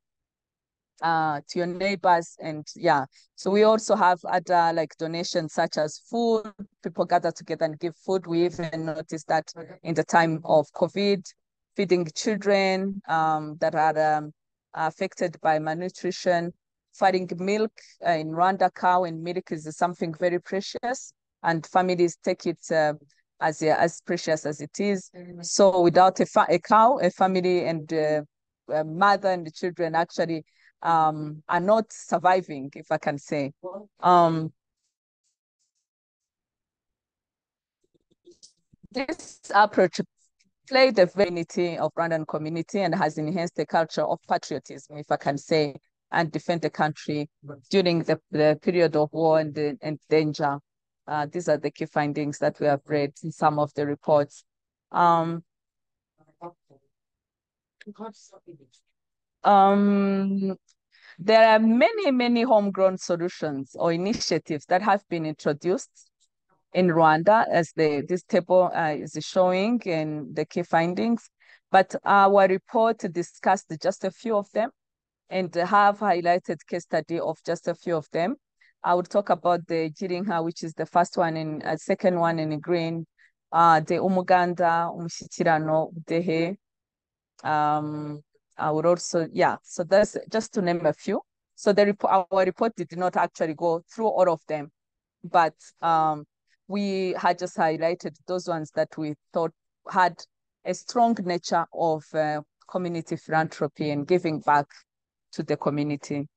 to your neighbors. And yeah, so we also have other like donations such as food. People gather together and give food. We even noticed that in the time of COVID, feeding children that are affected by malnutrition, feeding milk. In Rwanda, cow and milk is something very precious, and families take it as precious as it is. So without a cow, a family and a mother and the children actually are not surviving, if I can say. This approach played the unity of Rwandan community and has enhanced the culture of patriotism, if I can say, and defend the country during the period of war and danger. These are the key findings that we have read in some of the reports. There are many homegrown solutions or initiatives that have been introduced in Rwanda, as this table is showing in the key findings. But our report discussed just a few of them and have highlighted case study of just a few of them. I would talk about the Girinka, which is the first one in second one in green, the Umuganda, Umushyikirano, Udehe. I would also, yeah, so that's just to name a few. So our report did not actually go through all of them, but we had just highlighted those ones that we thought had a strong nature of community philanthropy and giving back to the community.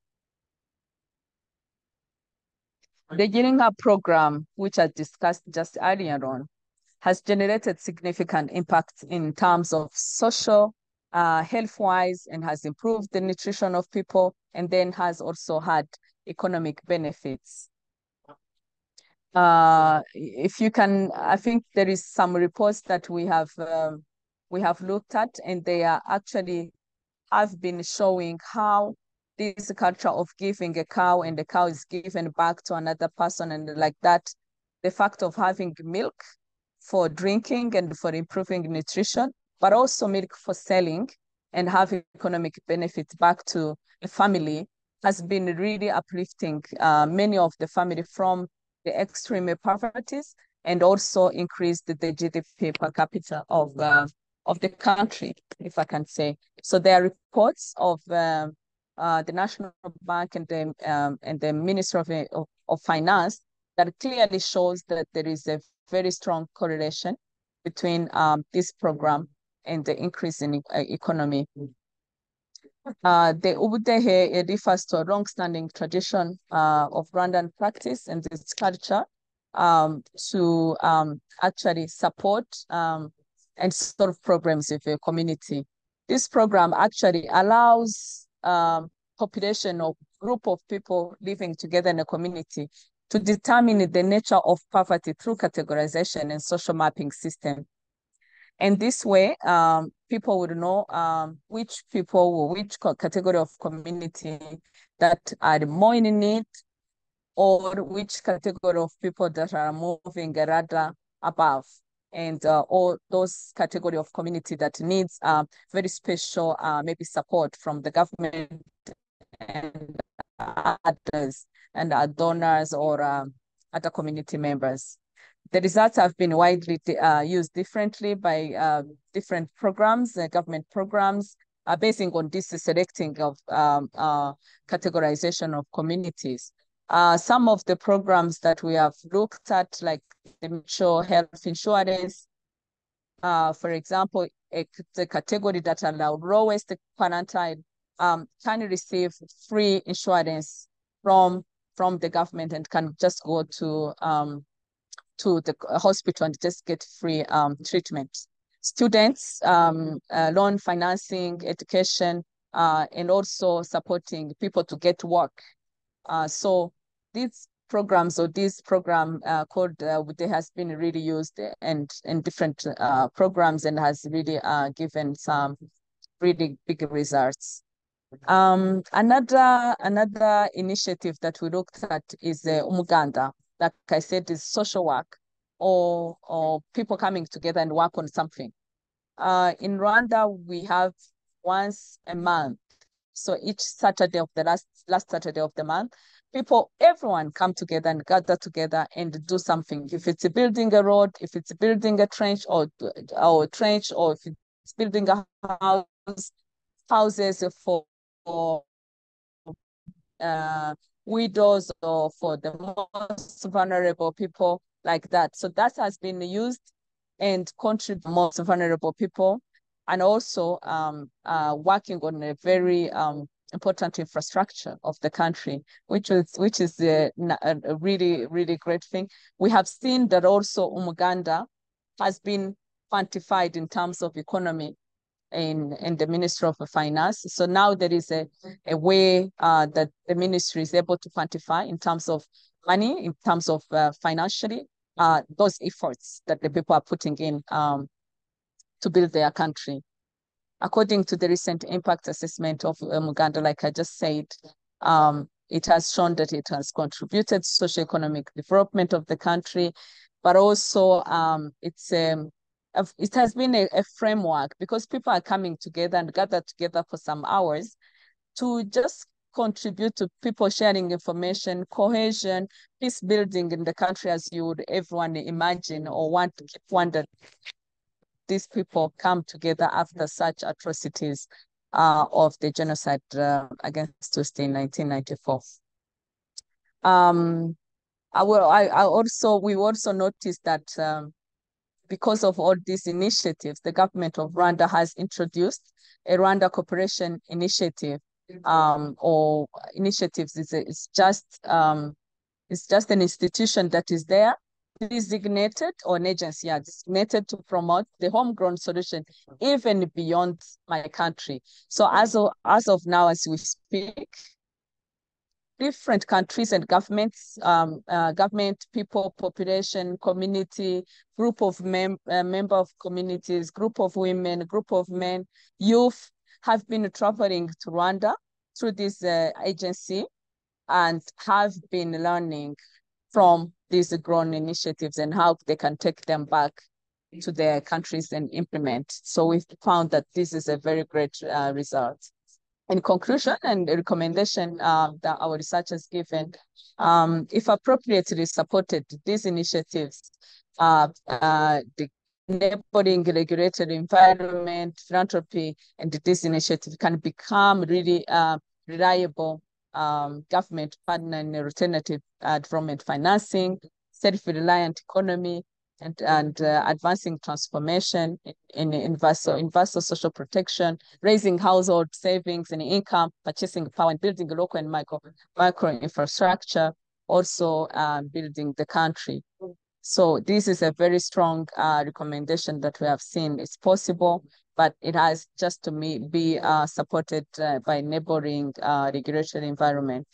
The Gearing Up program, which I discussed just earlier on, has generated significant impact in terms of social, health-wise, and has improved the nutrition of people, and then has also had economic benefits. If you can, I think there is some reports that we have looked at, and they are actually have been showing how this culture of giving a cow, and the cow is given back to another person, and like that, the fact of having milk for drinking and for improving nutrition, but also milk for selling and having economic benefits back to the family has been really uplifting many of the family from the extreme poverty, and also increased the GDP per capita of the country, if I can say. So there are reports of the National Bank and the Ministry of Finance that clearly shows that there is a very strong correlation between this program and the increase in economy. The Ubudehe refers to a long-standing tradition of Rwandan practice and its culture to actually support and solve problems with the community. This program actually allows population or group of people living together in a community to determine the nature of poverty through categorization and social mapping system. And this way, people would know which people or which category of community that are more in need, or which category of people that are moving rather above, and all those category of community that needs very special maybe support from the government and others, and donors or other community members. The results have been widely used differently by different programs, government programs, basing on this selecting of categorization of communities. Some of the programs that we have looked at, like the mutual health insurance, for example, the category that allow lowest quarantine can receive free insurance from the government and can just go to the hospital and just get free treatment. Students, loan financing, education, and also supporting people to get work. So these programs, or this program called they has been really used and in different programs, and has really given some really big results. Another initiative that we looked at is Umuganda. Like I said, is social work, or people coming together and work on something. In Rwanda, we have once a month. So each Saturday of the last Saturday of the month, everyone come together and gather together and do something. If it's building a road, if it's building a trench or if it's building a houses for widows, or for the most vulnerable people, like that. So that has been used and contribute to most vulnerable people, and also working on a very important infrastructure of the country, which is a really, really great thing. We have seen that also Umuganda has been quantified in terms of economy in the Ministry of Finance. So now there is a way that the ministry is able to quantify in terms of money, in terms of financially, those efforts that the people are putting in to build their country. According to the recent impact assessment of Uganda, like I just said, it has shown that it has contributed to socio-economic development of the country, but also it has been a framework, because people are coming together and gather together for some hours to just contribute to people sharing information, cohesion, peace building in the country, as you would everyone imagine or wonder. These people come together after such atrocities of the genocide against Tutsi in 1994. We also noticed that because of all these initiatives, the government of Rwanda has introduced a Rwanda Cooperation Initiative, or initiatives. It's just an institution that is there, designated, or an agency, designated to promote the homegrown solution even beyond my country. So as of now, as we speak, different countries and governments, government, people, population, community, group of member of communities, group of women, group of men, youth have been traveling to Rwanda through this agency and have been learning from these grown initiatives and how they can take them back to their countries and implement. So we found that this is a very great result. In conclusion, and a recommendation that our research has given, if appropriately supported, these initiatives, the enabling regulatory environment, philanthropy, and this initiative can become really reliable government partner in alternative development financing, self-reliant economy, and advancing transformation in universal social protection, raising household savings and income, purchasing power, and building local and micro infrastructure, also building the country. So this is a very strong recommendation that we have seen. It's possible, but it has just to be supported by neighboring regulatory environment.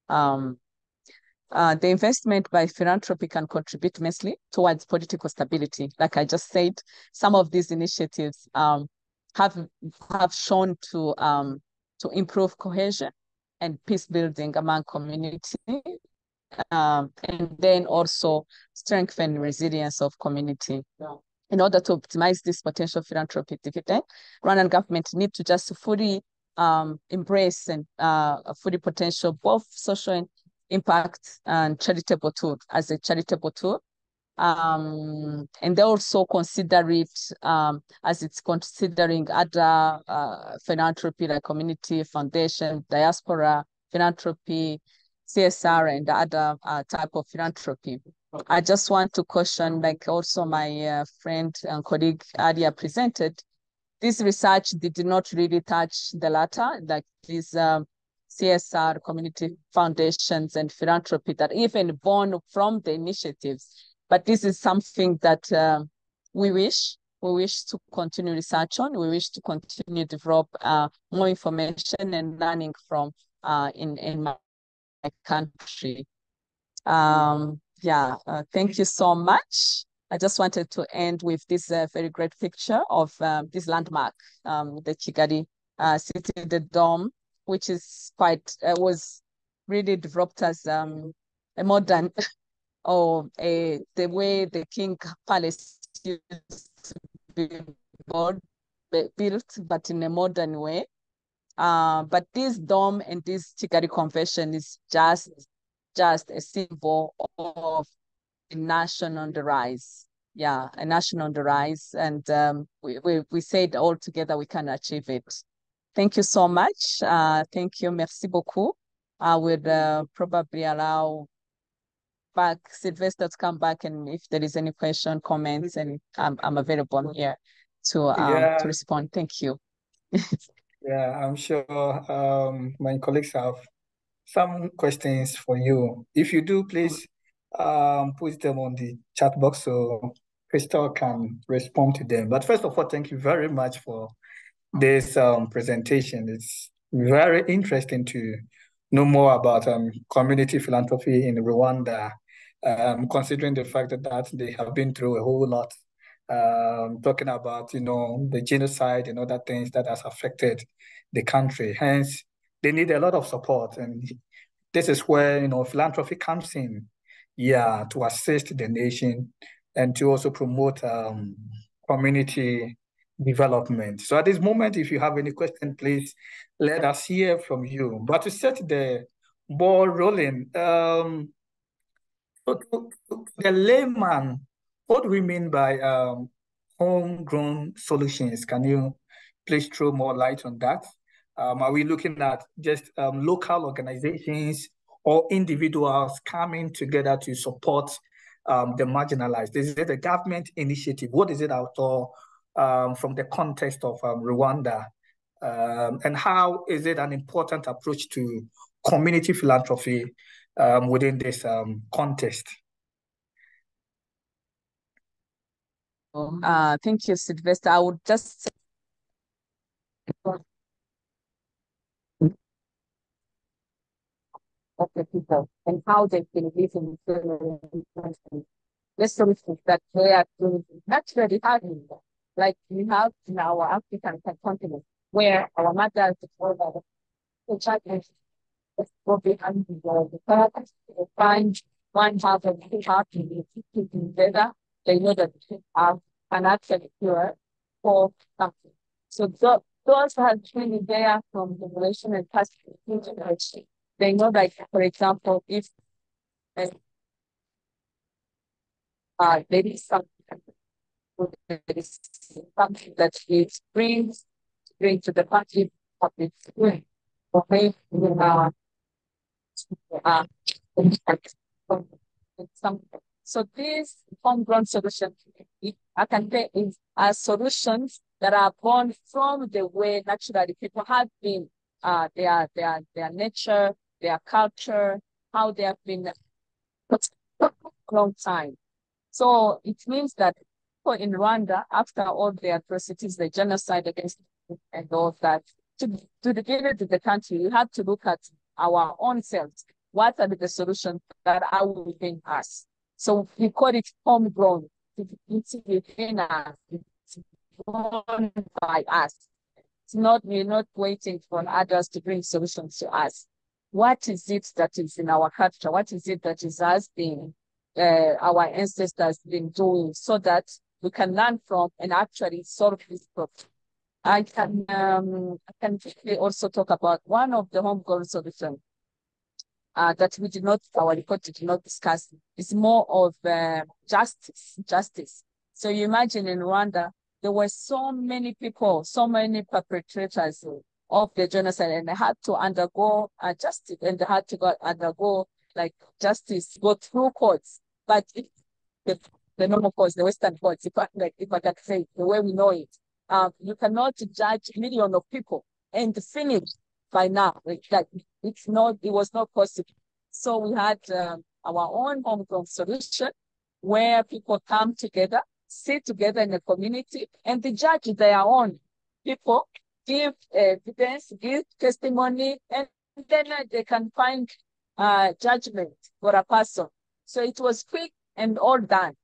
The investment by philanthropy can contribute immensely towards political stability. Like I just said, some of these initiatives have shown to improve cohesion and peace building among community, and then also strengthen resilience of community. In order to optimize this potential philanthropy dividend, Rwandan government need to just fully embrace and fully potential both social and impact and charitable tool as a charitable tool. And they also consider it as it's considering other philanthropy like community foundation, diaspora philanthropy, CSR, and other type of philanthropy. I just want to caution, like also my friend and colleague earlier presented, this research did not really touch the latter, like these CSR, community foundations, and philanthropy that even born from the initiatives. But this is something that we wish to continue research on. We wish to continue to develop more information and learning from in my country. Thank you so much. I just wanted to end with this very great picture of this landmark, the Kigali City, the Dome, which is was really developed as a modern, or the way the King Palace used to be built, but in a modern way. But this dome and this Kigali Convention is just a symbol of a nation on the rise. Yeah, a nation on the rise. And we said all together we can achieve it. Thank you so much. Thank you. Merci beaucoup. I would probably allow back Sylvester to come back, and if there is any question, comments, and I'm available here to respond. Thank you. Yeah, I'm sure my colleagues have some questions for you. If you do, please put them on the chat box so Christelle can respond to them. But first of all, thank you very much for this presentation. It's very interesting to know more about community philanthropy in Rwanda, considering the fact that they have been through a whole lot, talking about, the genocide and other things that has affected the country. Hence, they need a lot of support. And this is where, philanthropy comes in, to assist the nation and to also promote community development. So at this moment, if you have any question, please let us hear from you. But to set the ball rolling, to the layman, what do we mean by homegrown solutions? Can you please throw more light on that? Are we looking at just local organizations or individuals coming together to support the marginalized? Is it a government initiative? What is it out of from the context of Rwanda? And how is it an important approach to community philanthropy within this context? Thank you, Sylvester. I would just of the people and how they've been living the solutions that they are doing naturally having. Like we have in our African continent, where our mothers the child will be the parents find one half and two half to be together. They know that they have an actual cure for something. So those have been there from generation and past generation. They know that, for example, if there is something that it brings to the party of its doing. Okay, so these homegrown solutions, I can say, are solutions that are born from the way naturally people have been, their nature, their culture, how they have been for a long time. So it means that people in Rwanda, after all the atrocities, the genocide against and all that, to get to the country, you have to look at our own selves. What are the solutions that are within us? So we call it homegrown. It's within us. It's grown by us. It's not, we're not waiting for others to bring solutions to us. What is it that is in our culture? What is it that is us being, our ancestors been doing, so that we can learn from and actually solve this problem? I can also talk about one of the homegrown solutions that we did not, our report did not discuss. It's more of justice. So you imagine in Rwanda, there were so many people, so many perpetrators of the genocide, and they had to undergo justice, and they had to undergo like justice, go through courts. But if the normal courts, the Western courts, if I can say the way we know it, you cannot judge millions of people and finish by now. Like it was not possible. So we had our own homegrown solution where people come together, sit together in a community, and they judge their own people, give evidence, give testimony, and then they can find judgment for a person. So it was quick and all done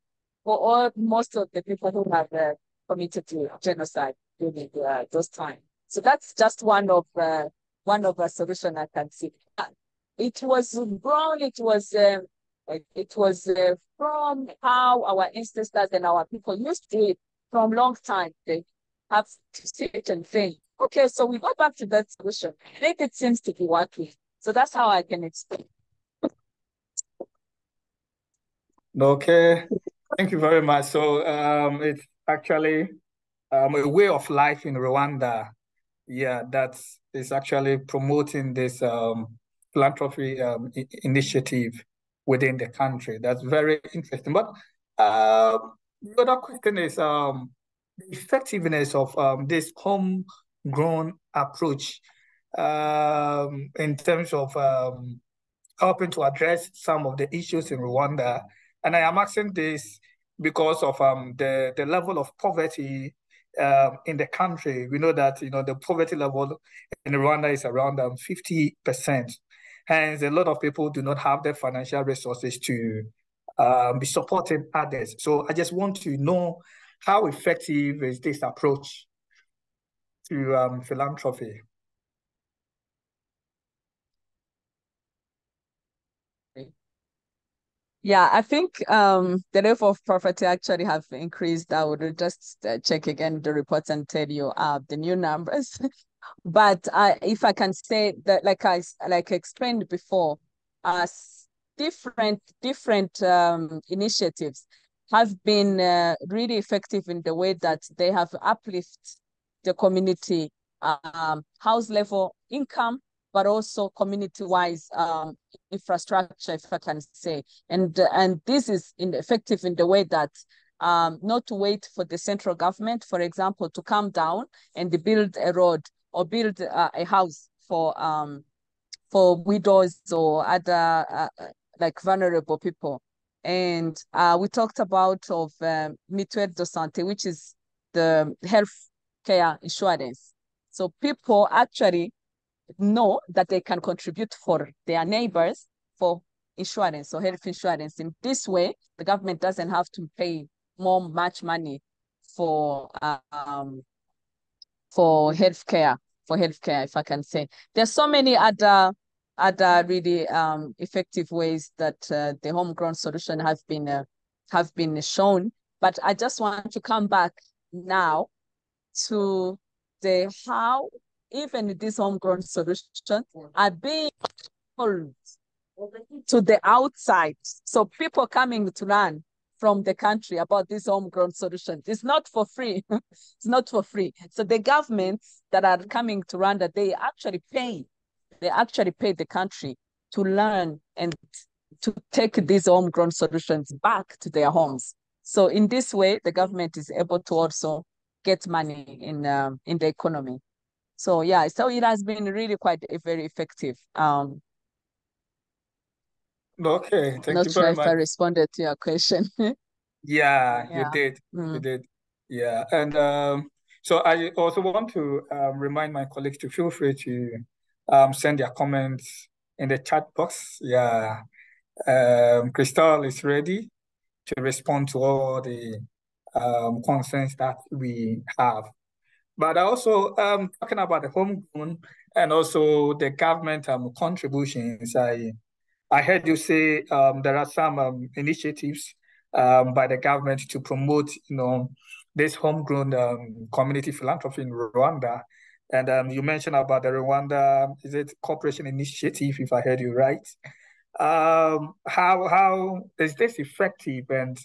for most of the people who have committed genocide during those times. So that's just one of a solution I can see. It was grown. It was from how our ancestors and our people used to do it from long time. They have to sit and think, okay, so we go back to that solution. I think it seems to be working. So that's how I can explain. Okay, thank you very much. So it's actually a way of life in Rwanda. Yeah, that is actually promoting this philanthropy initiative within the country. That's very interesting. But the other question is the effectiveness of this homegrown approach in terms of helping to address some of the issues in Rwanda. And I am asking this because of the level of poverty in the country. We know that the poverty level in Rwanda is around 50%. Hence, a lot of people do not have the financial resources to be supporting others. So I just want to know, how effective is this approach to philanthropy? Yeah, I think the level of poverty actually have increased. I would just check again the reports and tell you the new numbers. But if I can say that, like I explained before, different initiatives have been really effective in the way that they have uplifted the community house level income, but also community-wise infrastructure, if I can say. And this is effective in the way that not to wait for the central government, for example, to come down and build a road or build a house for widows or other like vulnerable people. And we talked about of Mutuelle de Santé, which is the health care insurance. So people actually know that they can contribute for their neighbors for insurance or health insurance. In this way, the government doesn't have to pay much money for healthcare, if I can say. There's so many other really effective ways that the homegrown solution have been shown. But I just want to come back now to the how even these homegrown solutions are being told to the outside. So people coming to learn from the country about this homegrown solution. It's not for free. It's not for free. So the governments that are coming to Rwanda, they actually pay the country to learn and to take these homegrown solutions back to their homes. So in this way, the government is able to also get money in the economy. So yeah, so it has been really quite very effective. Okay, thank Not you sure very if much. I responded to your question. Yeah, you Yeah. did. You did. Yeah. And so I also want to remind my colleagues to feel free to send their comments in the chat box. Yeah. Christelle is ready to respond to all the concerns that we have. But also talking about the homegrown and also the government contributions, I heard you say there are some initiatives by the government to promote, this homegrown community philanthropy in Rwanda. And you mentioned about the Rwanda, is it Cooperation Initiative, if I heard you right? How is this effective? And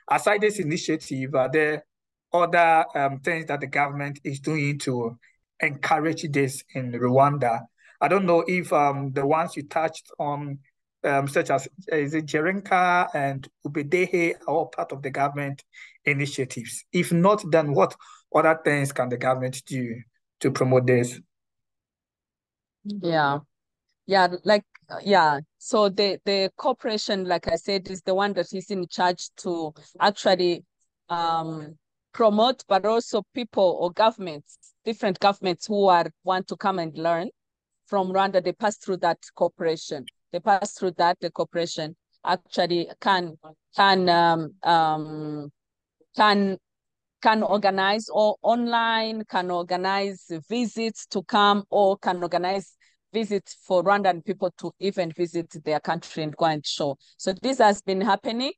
aside this initiative, are there other things that the government is doing to encourage this in Rwanda? I don't know if the ones you touched on, such as is it Jerenka and Ubedehe, are all part of the government initiatives. If not, then what other things can the government do to promote this? Yeah. So the corporation, like I said, is the one that is in charge to actually promote, but also people or governments, different governments who want to come and learn from Rwanda, they pass through that corporation. The corporation actually can organize or online, can organize visits to come, or can organize visits for Rwandan people to even visit their country and go and show. So this has been happening.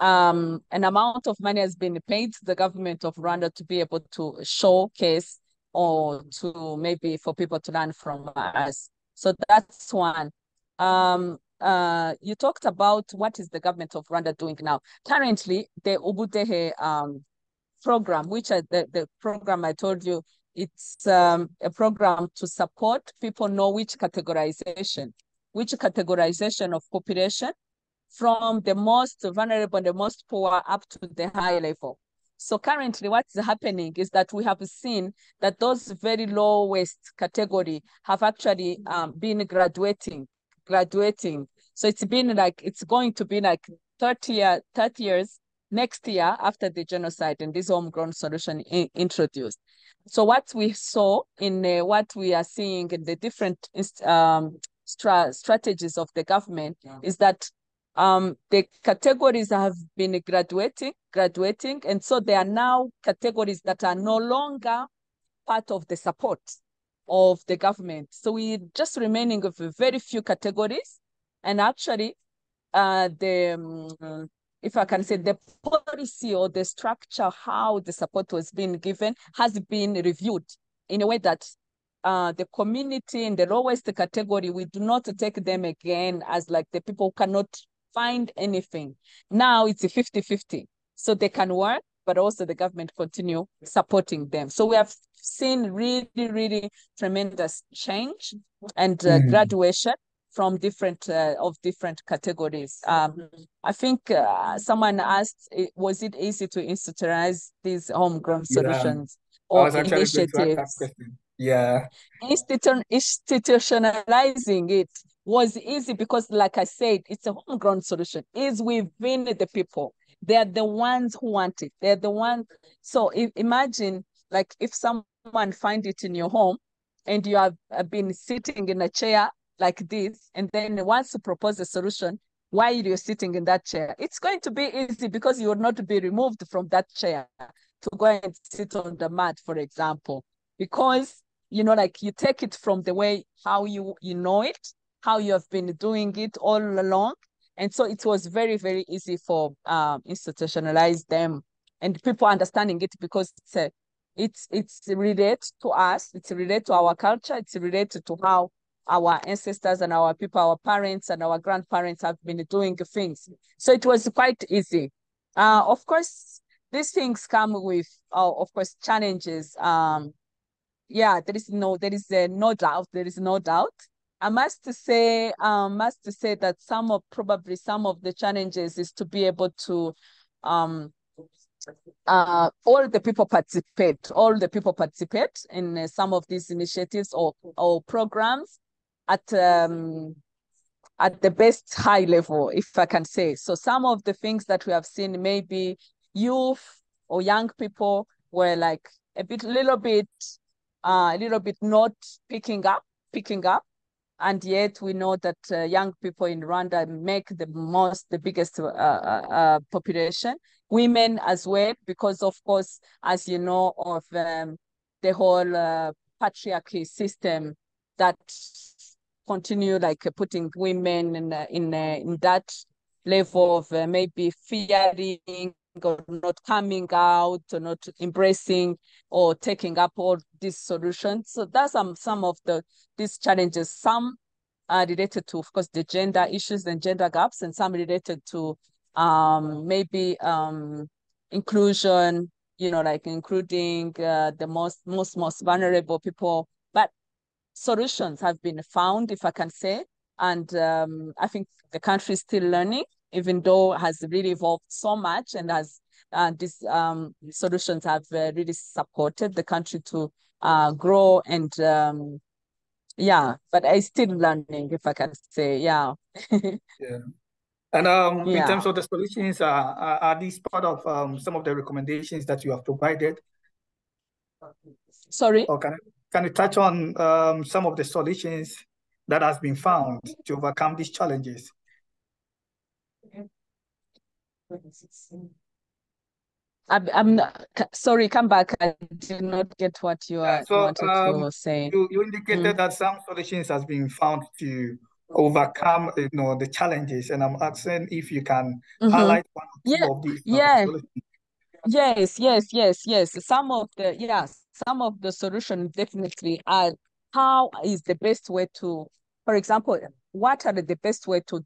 An amount of money has been paid to the government of Rwanda to be able to showcase or to maybe for people to learn from us. So that's one. You talked about what is the government of Rwanda doing now. Currently, the Ubudehe program, which the program I told you, it's a program to support people know which categorization of population from the most vulnerable and the most poor up to the high level. So currently what's happening is that we have seen that those very lowest category have actually been graduating. So it's going to be like 30 years next year after the genocide and this homegrown solution introduced. So what we saw in what we are seeing in the different strategies of the government is that the categories have been graduating, and so there are now categories that are no longer part of the support of the government. So we're just remaining with very few categories, and actually if I can say, the policy or the structure, how the support was being given has been reviewed in a way that the community in the lowest category, we do not take them again as like the people who cannot find anything. Now it's a 50-50. So they can work but also the government continue supporting them. So we have seen really, really tremendous change and graduation from different categories. I think someone asked, was it easy to institutionalize these homegrown solutions or initiatives? Yeah. Institutionalizing it was easy because, like I said, it's a homegrown solution. It's within the people. They're the ones who want it. They're the ones. So imagine, like, if someone find it in your home and you have been sitting in a chair like this, and then wants to propose a solution while you're sitting in that chair, it's going to be easy because you will not be removed from that chair to go and sit on the mat, for example, because, you know, like, you take it from the way how you know it, how you have been doing it all along. And so it was very, very easy for institutionalize them and people understanding it, because it's related to us, it's related to our culture, it's related to how our ancestors and our people, our parents and our grandparents have been doing things. So it was quite easy. Of course, these things come with, of course, challenges. Yeah, there is no doubt. There is no doubt. I must say that some of the challenges is to be able to all the people participate in some of these initiatives or programs at the best high level, if I can say. So some of the things that we have seen, maybe youth or young people were like a little bit not picking up, and yet we know that young people in Rwanda make the biggest population. Women as well, because of course, as you know, of the whole patriarchy system that continue like putting women in that level of maybe fearing or not coming out or not embracing or taking up all these solutions. So that's some of these challenges. Some are related to, of course, the gender issues and gender gaps, and some related to maybe inclusion, you know, like including the most vulnerable people. But solutions have been found, if I can say, and I think the country is still learning, even though it has really evolved so much, and has these solutions have really supported the country to grow, and yeah, but I still learning, if I can say, yeah. Yeah. And in terms of the solutions, are these part of some of the recommendations that you have provided? Sorry? Or can you touch on some of the solutions that has been found to overcome these challenges? I'm not, sorry, come back. I did not get what you wanted to say. You indicated that some solutions has been found to overcome, you know, the challenges, and I'm asking if you can highlight one or two of these solutions. Yes. Some of the solutions definitely are how is the best way to, for example, what are the best way to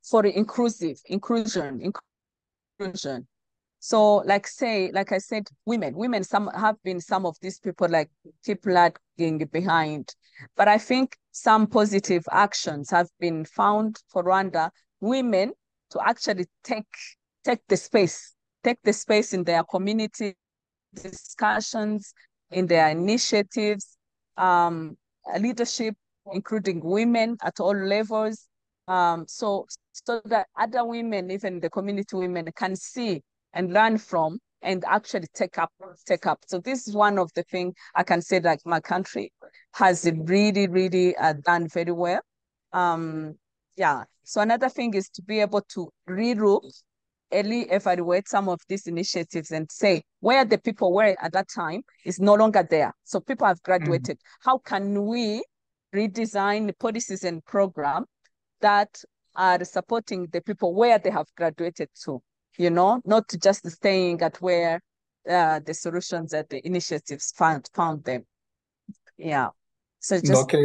for inclusion. So like I said, women, some of these people like keep lagging behind. But I think some positive actions have been found for Rwanda women to actually take the space in their community discussions, in their initiatives, leadership, including women at all levels. So that other women, even the community women, can see and learn from and actually take up. So this is one of the things I can say, like, my country has really, really done very well. Yeah. So another thing is to be able to relook, early evaluate some of these initiatives and say where the people were at that time is no longer there. So people have graduated. How can we redesign the policies and programs that are supporting the people where they have graduated to, you know, not just staying at where the solutions and the initiatives found them. Yeah. So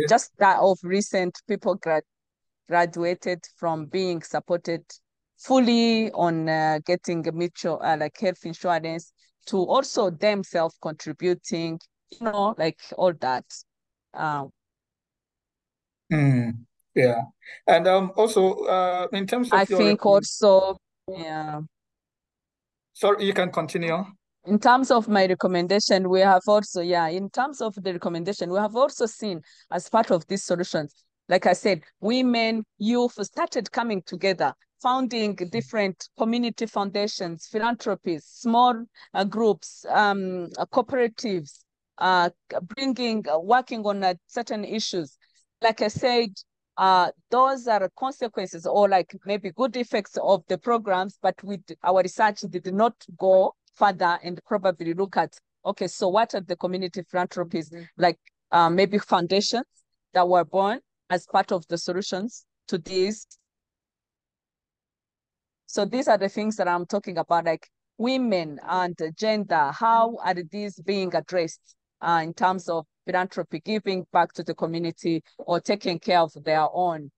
just that of recent people graduated from being supported fully on getting a mutual like health insurance, to also them self-contributing, like all that. Yeah. And also in terms I of your think also, yeah. Sorry, you can continue. In terms of my recommendation, we have also, in terms of the recommendation, we have also seen as part of these solutions, like I said, women, youth started coming together, founding different community foundations, philanthropies, small groups, cooperatives, working on certain issues. Like I said, those are consequences or like maybe good effects of the programs, but with our research did not go further and probably look at, okay, so what are the community philanthropies, like maybe foundations that were born as part of the solutions to these. So these are the things that I'm talking about, like women and gender. How are these being addressed in terms of philanthropy, giving back to the community or taking care of their own?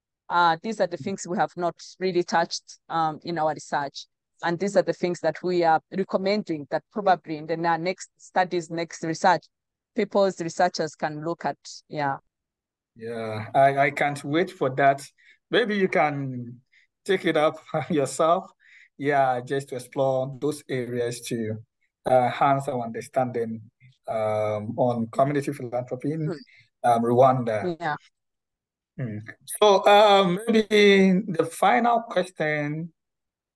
These are the things we have not really touched in our research. And these are the things that we are recommending that probably in the next studies, next research, people's researchers can look at. Yeah. Yeah, I can't wait for that. Maybe you can take it up yourself. Yeah, just to explore those areas to enhance our understanding on community philanthropy in Rwanda. Yeah. So maybe the final question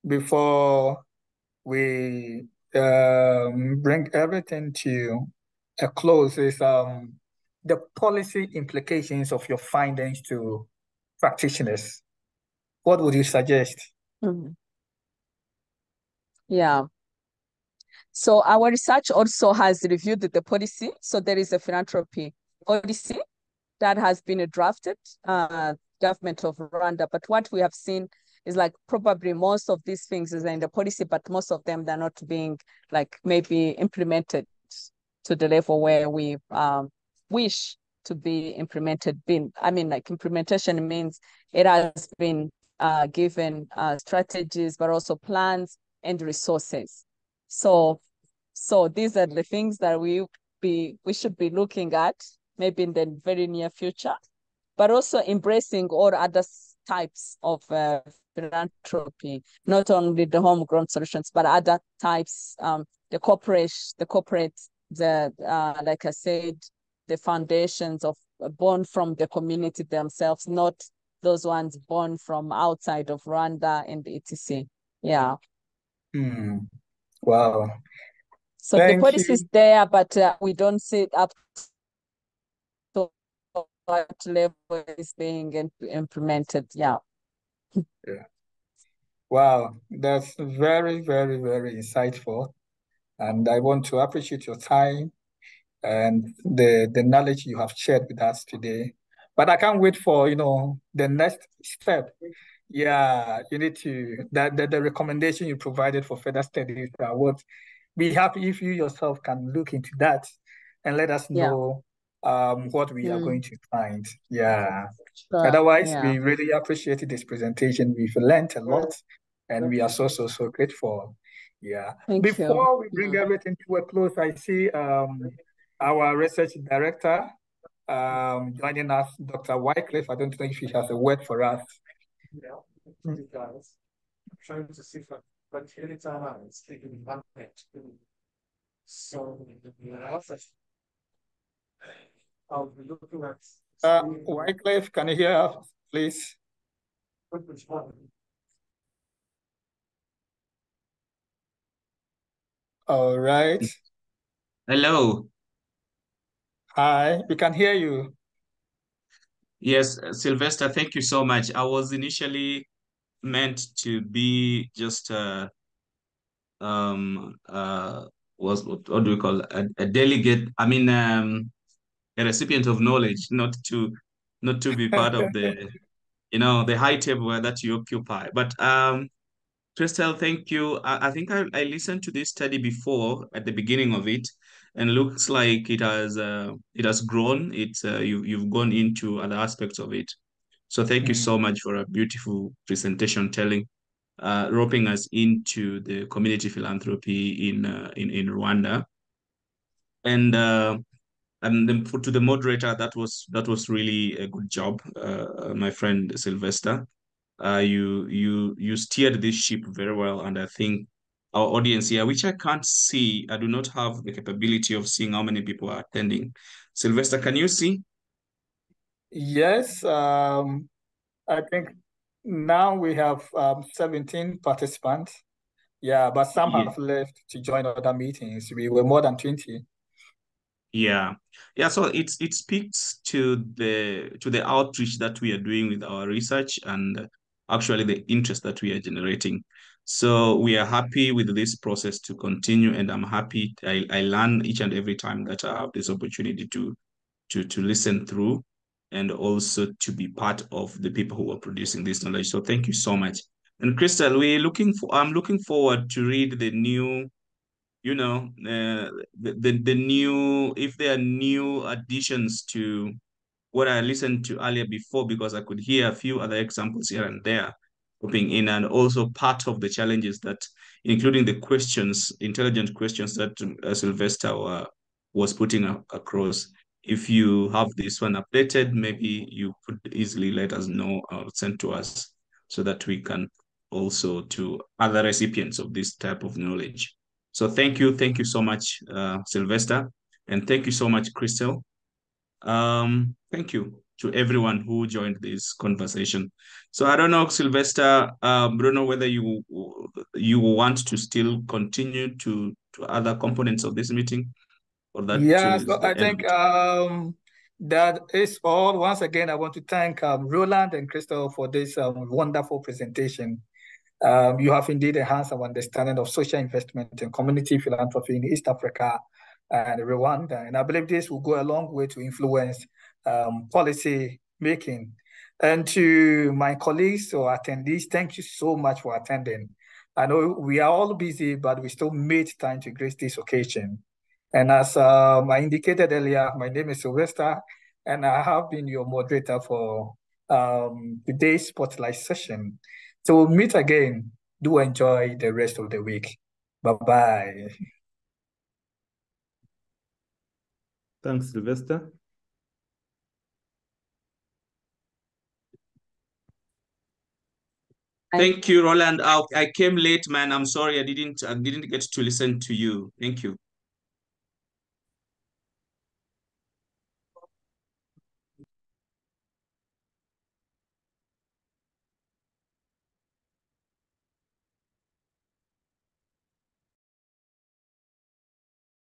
before we bring everything to a close is the policy implications of your findings to practitioners. What would you suggest? Yeah. So our research also has reviewed the policy. So there is a philanthropy policy that has been drafted, government of Rwanda. But what we have seen is like probably most of these things is in the policy, but most of them, they're not being like maybe implemented to the level where we wish to be implemented. Like implementation means it has been given strategies, but also plans and resources. So these are the things that we should be looking at maybe in the very near future, but also embracing all other types of philanthropy, not only the homegrown solutions, but other types, the corporate, like I said, the foundations of born from the community themselves, not those ones born from outside of Rwanda and etc. Yeah. Wow. So the policy is there, but we don't see it up to what level is being implemented. Yeah. Yeah. Wow, that's very, very, very insightful. And I want to appreciate your time and the knowledge you have shared with us today. But I can't wait for, the next step. Yeah, you need to, the recommendation you provided for further studies are what be happy if you yourself can look into that and let us know what we are going to find. Yeah. Sure. Otherwise, we really appreciated this presentation. We've learned a lot and we are so grateful. Yeah. Before we bring everything to a close, I see our research director joining us, Dr. Wycliffe. I don't know if he has a word for us. Yeah, guys. I'm trying to see but anytime I'm speaking one minute. So I'll be looking at Wycliffe, can you hear us, please? All right. Hello. Hi, we can hear you. Yes, Sylvester, thank you so much. I was initially meant to be just what do we call a delegate? A recipient of knowledge, not to be part of the high table that you occupy. But Christelle, thank you. I think I listened to this study before at the beginning of it, and looks like it has grown. You've gone into other aspects of it. So thank you so much for a beautiful presentation telling. roping us into the community philanthropy in Rwanda. And then to the moderator, that was really a good job, my friend Sylvester. You steered this ship very well, and I think our audience here, which I can't see, I do not have the capability of seeing how many people are attending. Sylvester, can you see? Yes, I think now we have 17 participants. Yeah, but some Yeah. have left to join other meetings. We were more than 20. Yeah. So it speaks to the outreach that we are doing with our research and actually the interest that we are generating. So we are happy with this process to continue, and I'm happy. I learn each and every time that I have this opportunity to listen through and also to be part of the people who are producing this knowledge. So thank you so much. And Christelle, I'm looking forward to read the new, the new, if there are new additions to what I listened to earlier before, because I could hear a few other examples here and there popping in, and also part of the challenges that, including the questions, intelligent questions that Sylvester was putting across. If you have this one updated, maybe you could easily let us know or send to us so that we can also to other recipients of this type of knowledge. So thank you so much, Sylvester, and thank you so much, Christelle. Thank you to everyone who joined this conversation. So I don't know, Sylvester, don't know whether you want to still continue to other components of this meeting, or that Yeah, is so the I end of think it. that is all. Once again, I want to thank Roland and Christelle for this wonderful presentation. You have indeed enhanced our understanding of social investment and community philanthropy in East Africa and Rwanda. And I believe this will go a long way to influence policy making. And to my colleagues or attendees, thank you so much for attending. I know we are all busy, but we still made time to grace this occasion. And as I indicated earlier, my name is Sylvester, and I have been your moderator for today's spotlight session. So we'll meet again. Do enjoy the rest of the week. Bye-bye. Thanks, Sylvester. Thank you, Roland. I came late, man. I'm sorry I didn't get to listen to you. Thank you.